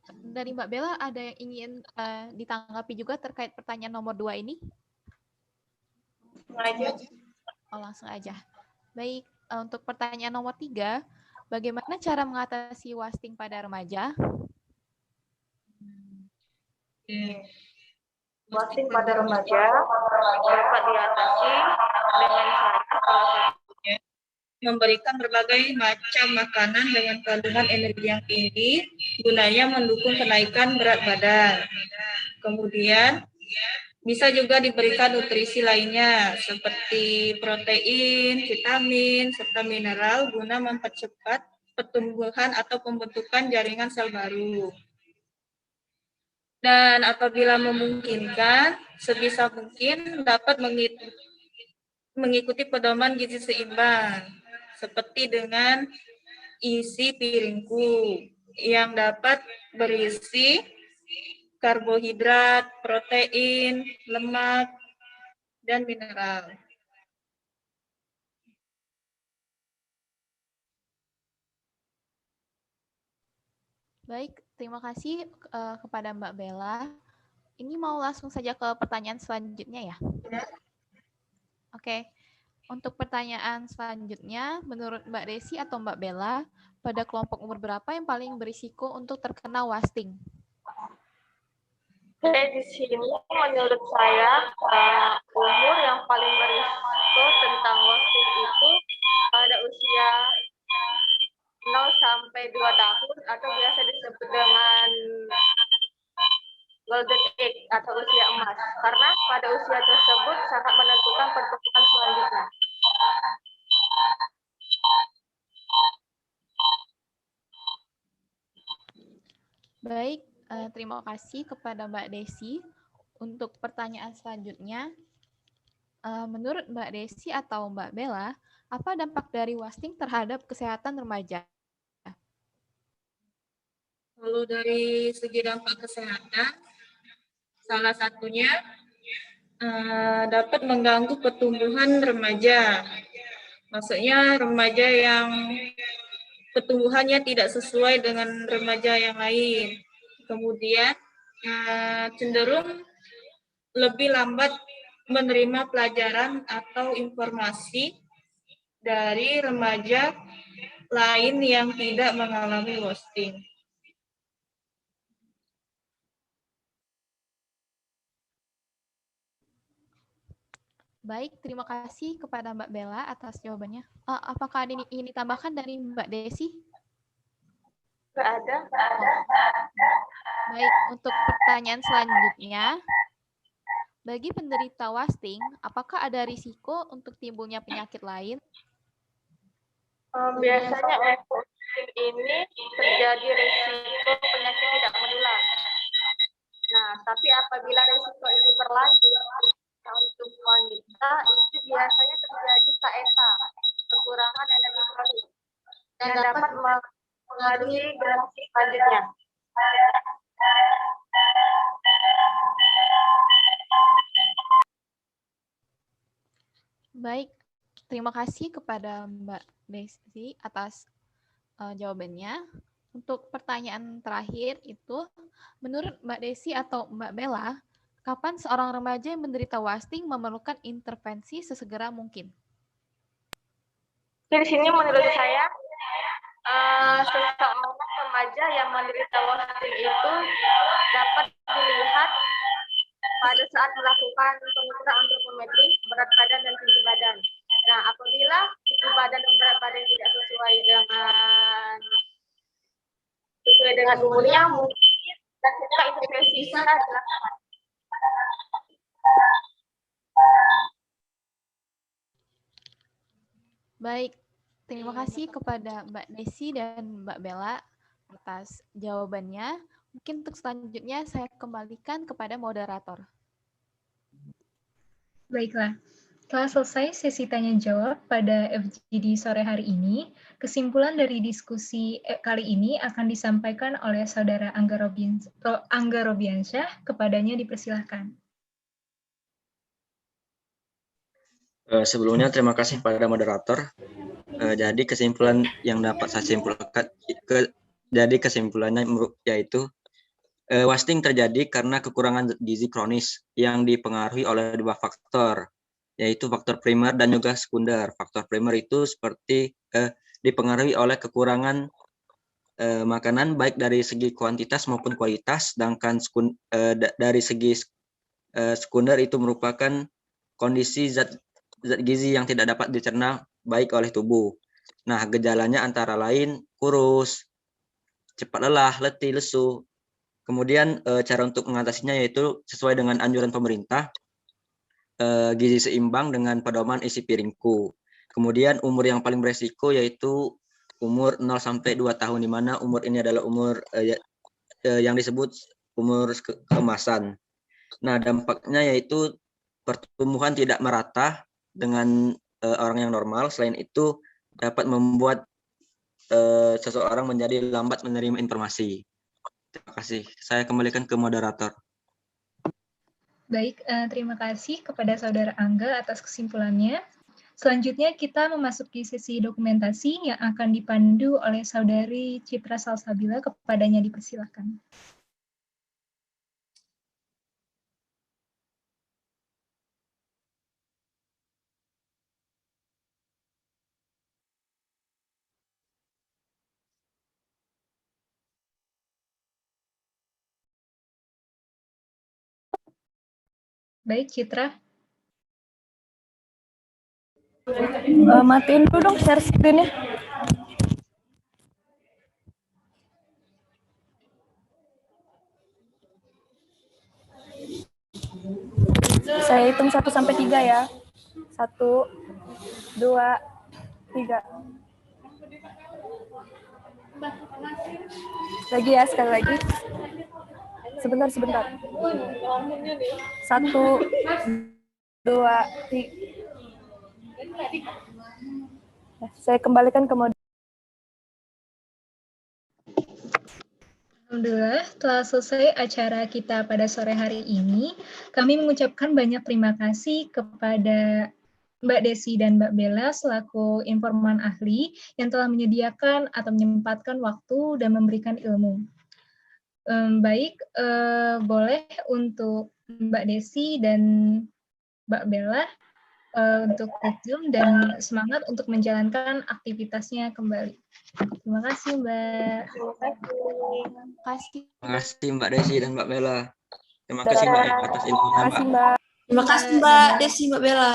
[SPEAKER 12] Dari Mbak Bella, ada yang ingin ditanggapi juga terkait pertanyaan nomor 2 ini? Langsung aja. Baik, untuk pertanyaan nomor 3, bagaimana cara mengatasi wasting pada remaja?
[SPEAKER 16] Wasting pada remaja dapat diatasi dengan cara salah satunya
[SPEAKER 21] memberikan berbagai macam makanan dengan kandungan energi yang tinggi, gunanya mendukung kenaikan berat badan. Kemudian, bisa juga diberikan nutrisi lainnya, seperti protein, vitamin, serta mineral, guna mempercepat pertumbuhan atau pembentukan jaringan sel baru. Dan apabila memungkinkan, sebisa mungkin dapat mengikuti pedoman gizi seimbang, seperti dengan isi piringku yang dapat berisi karbohidrat, protein, lemak, dan mineral.
[SPEAKER 12] Baik, terima kasih kepada Mbak Bella. Ini mau langsung saja ke pertanyaan selanjutnya ya? Oke. Untuk pertanyaan selanjutnya, menurut Mbak Desi atau Mbak Bella, pada kelompok umur berapa yang paling berisiko untuk terkena wasting?
[SPEAKER 16] Oke, di sini menurut saya umur yang paling berisiko tentang wasting itu pada usia 0 sampai 2 tahun atau biasa disebut dengan golden age atau usia emas, karena pada usia tersebut sangat menentukan pertumbuhan selanjutnya.
[SPEAKER 12] Baik, Terima kasih kepada Mbak Desi. Untuk pertanyaan selanjutnya, menurut Mbak Desi atau Mbak Bella, apa dampak dari wasting terhadap kesehatan remaja?
[SPEAKER 21] Kalau dari segi dampak kesehatan, salah satunya dapat mengganggu pertumbuhan remaja. Maksudnya remaja yang pertumbuhannya tidak sesuai dengan remaja yang lain. Kemudian cenderung lebih lambat menerima pelajaran atau informasi dari remaja lain yang tidak mengalami wasting.
[SPEAKER 12] Baik, terima kasih kepada Mbak Bella atas jawabannya. Apakah ada ini tambahkan dari Mbak Desi?
[SPEAKER 21] Nggak ada.
[SPEAKER 12] Baik, untuk pertanyaan selanjutnya, bagi penderita wasting, apakah ada risiko untuk timbulnya penyakit lain?
[SPEAKER 21] Biasanya untuk wasting ini terjadi risiko penyakit tidak menular. Nah, tapi apabila risiko ini berlanjut, untuk wanita itu biasanya terjadi KSA, kekurangan energi kronis, dan dapat mempengaruhi generasi selanjutnya.
[SPEAKER 12] Baik, terima kasih kepada Mbak Desi atas jawabannya. Untuk pertanyaan terakhir itu, menurut Mbak Desi atau Mbak Bella, kapan seorang remaja yang menderita wasting memerlukan intervensi sesegera mungkin?
[SPEAKER 21] Di sini menurut saya, seseorang remaja yang menderita wasting itu dapat dilihat pada saat melakukan pengukuran antropometri berat badan dan tinggi badan. Nah, apabila tinggi badan dan berat badan tidak sesuai dengan umurnya, mungkin dan kita intervensi bisa dilakukan.
[SPEAKER 12] Baik, terima kasih kepada Mbak Desi dan Mbak Bella atas jawabannya. Mungkin untuk selanjutnya saya kembalikan kepada moderator.
[SPEAKER 10] Baiklah, telah selesai sesi tanya-jawab pada FGD sore hari ini. Kesimpulan dari diskusi kali ini akan disampaikan oleh Saudara Angga Robiansyah. Kepadanya dipersilahkan.
[SPEAKER 20] Sebelumnya terima kasih pada moderator. Jadi kesimpulan yang dapat saya simpulkan, kesimpulannya yaitu wasting terjadi karena kekurangan gizi kronis yang dipengaruhi oleh dua faktor, yaitu faktor primer dan juga sekunder. Faktor primer itu seperti dipengaruhi oleh kekurangan makanan baik dari segi kuantitas maupun kualitas, sedangkan dari segi sekunder itu merupakan kondisi zat gizi yang tidak dapat dicerna baik oleh tubuh. Nah, gejalanya antara lain kurus, cepat lelah, letih, lesu. Kemudian cara untuk mengatasinya yaitu sesuai dengan anjuran pemerintah, gizi seimbang dengan pedoman isi piringku. Kemudian umur yang paling beresiko yaitu umur 0-2 tahun, di mana umur ini adalah umur yang disebut umur keemasan. Nah, dampaknya yaitu pertumbuhan tidak merata dengan orang yang normal. Selain itu dapat membuat seseorang menjadi lambat menerima informasi. Terima kasih. Saya kembalikan ke moderator.
[SPEAKER 10] Baik, terima kasih kepada Saudara Angga atas kesimpulannya. Selanjutnya kita memasuki sesi dokumentasi yang akan dipandu oleh Saudari Citra Salsabila. Kepadanya dipersilakan. Baik, Citra.
[SPEAKER 4] Matiin dulu dong share screen-nya. Saya hitung 1 sampai 3 ya. 1, 2, 3. Lagi ya, sekali lagi. Sebentar. 1, 2, 3. Saya kembalikan ke moderator.
[SPEAKER 10] Alhamdulillah, telah selesai acara kita pada sore hari ini. Kami mengucapkan banyak terima kasih kepada Mbak Desi dan Mbak Bella selaku informan ahli yang telah menyediakan atau menyempatkan waktu dan memberikan ilmu. Baik, boleh untuk Mbak Desi dan Mbak Bella untuk resume dan semangat untuk menjalankan aktivitasnya kembali. Terima kasih, Mbak.
[SPEAKER 20] Terima kasih Mbak Desi dan Mbak Bella. Terima kasih Mbak atas ilmunya, Mbak.
[SPEAKER 3] Terima kasih Mbak Desi, Mbak Bella.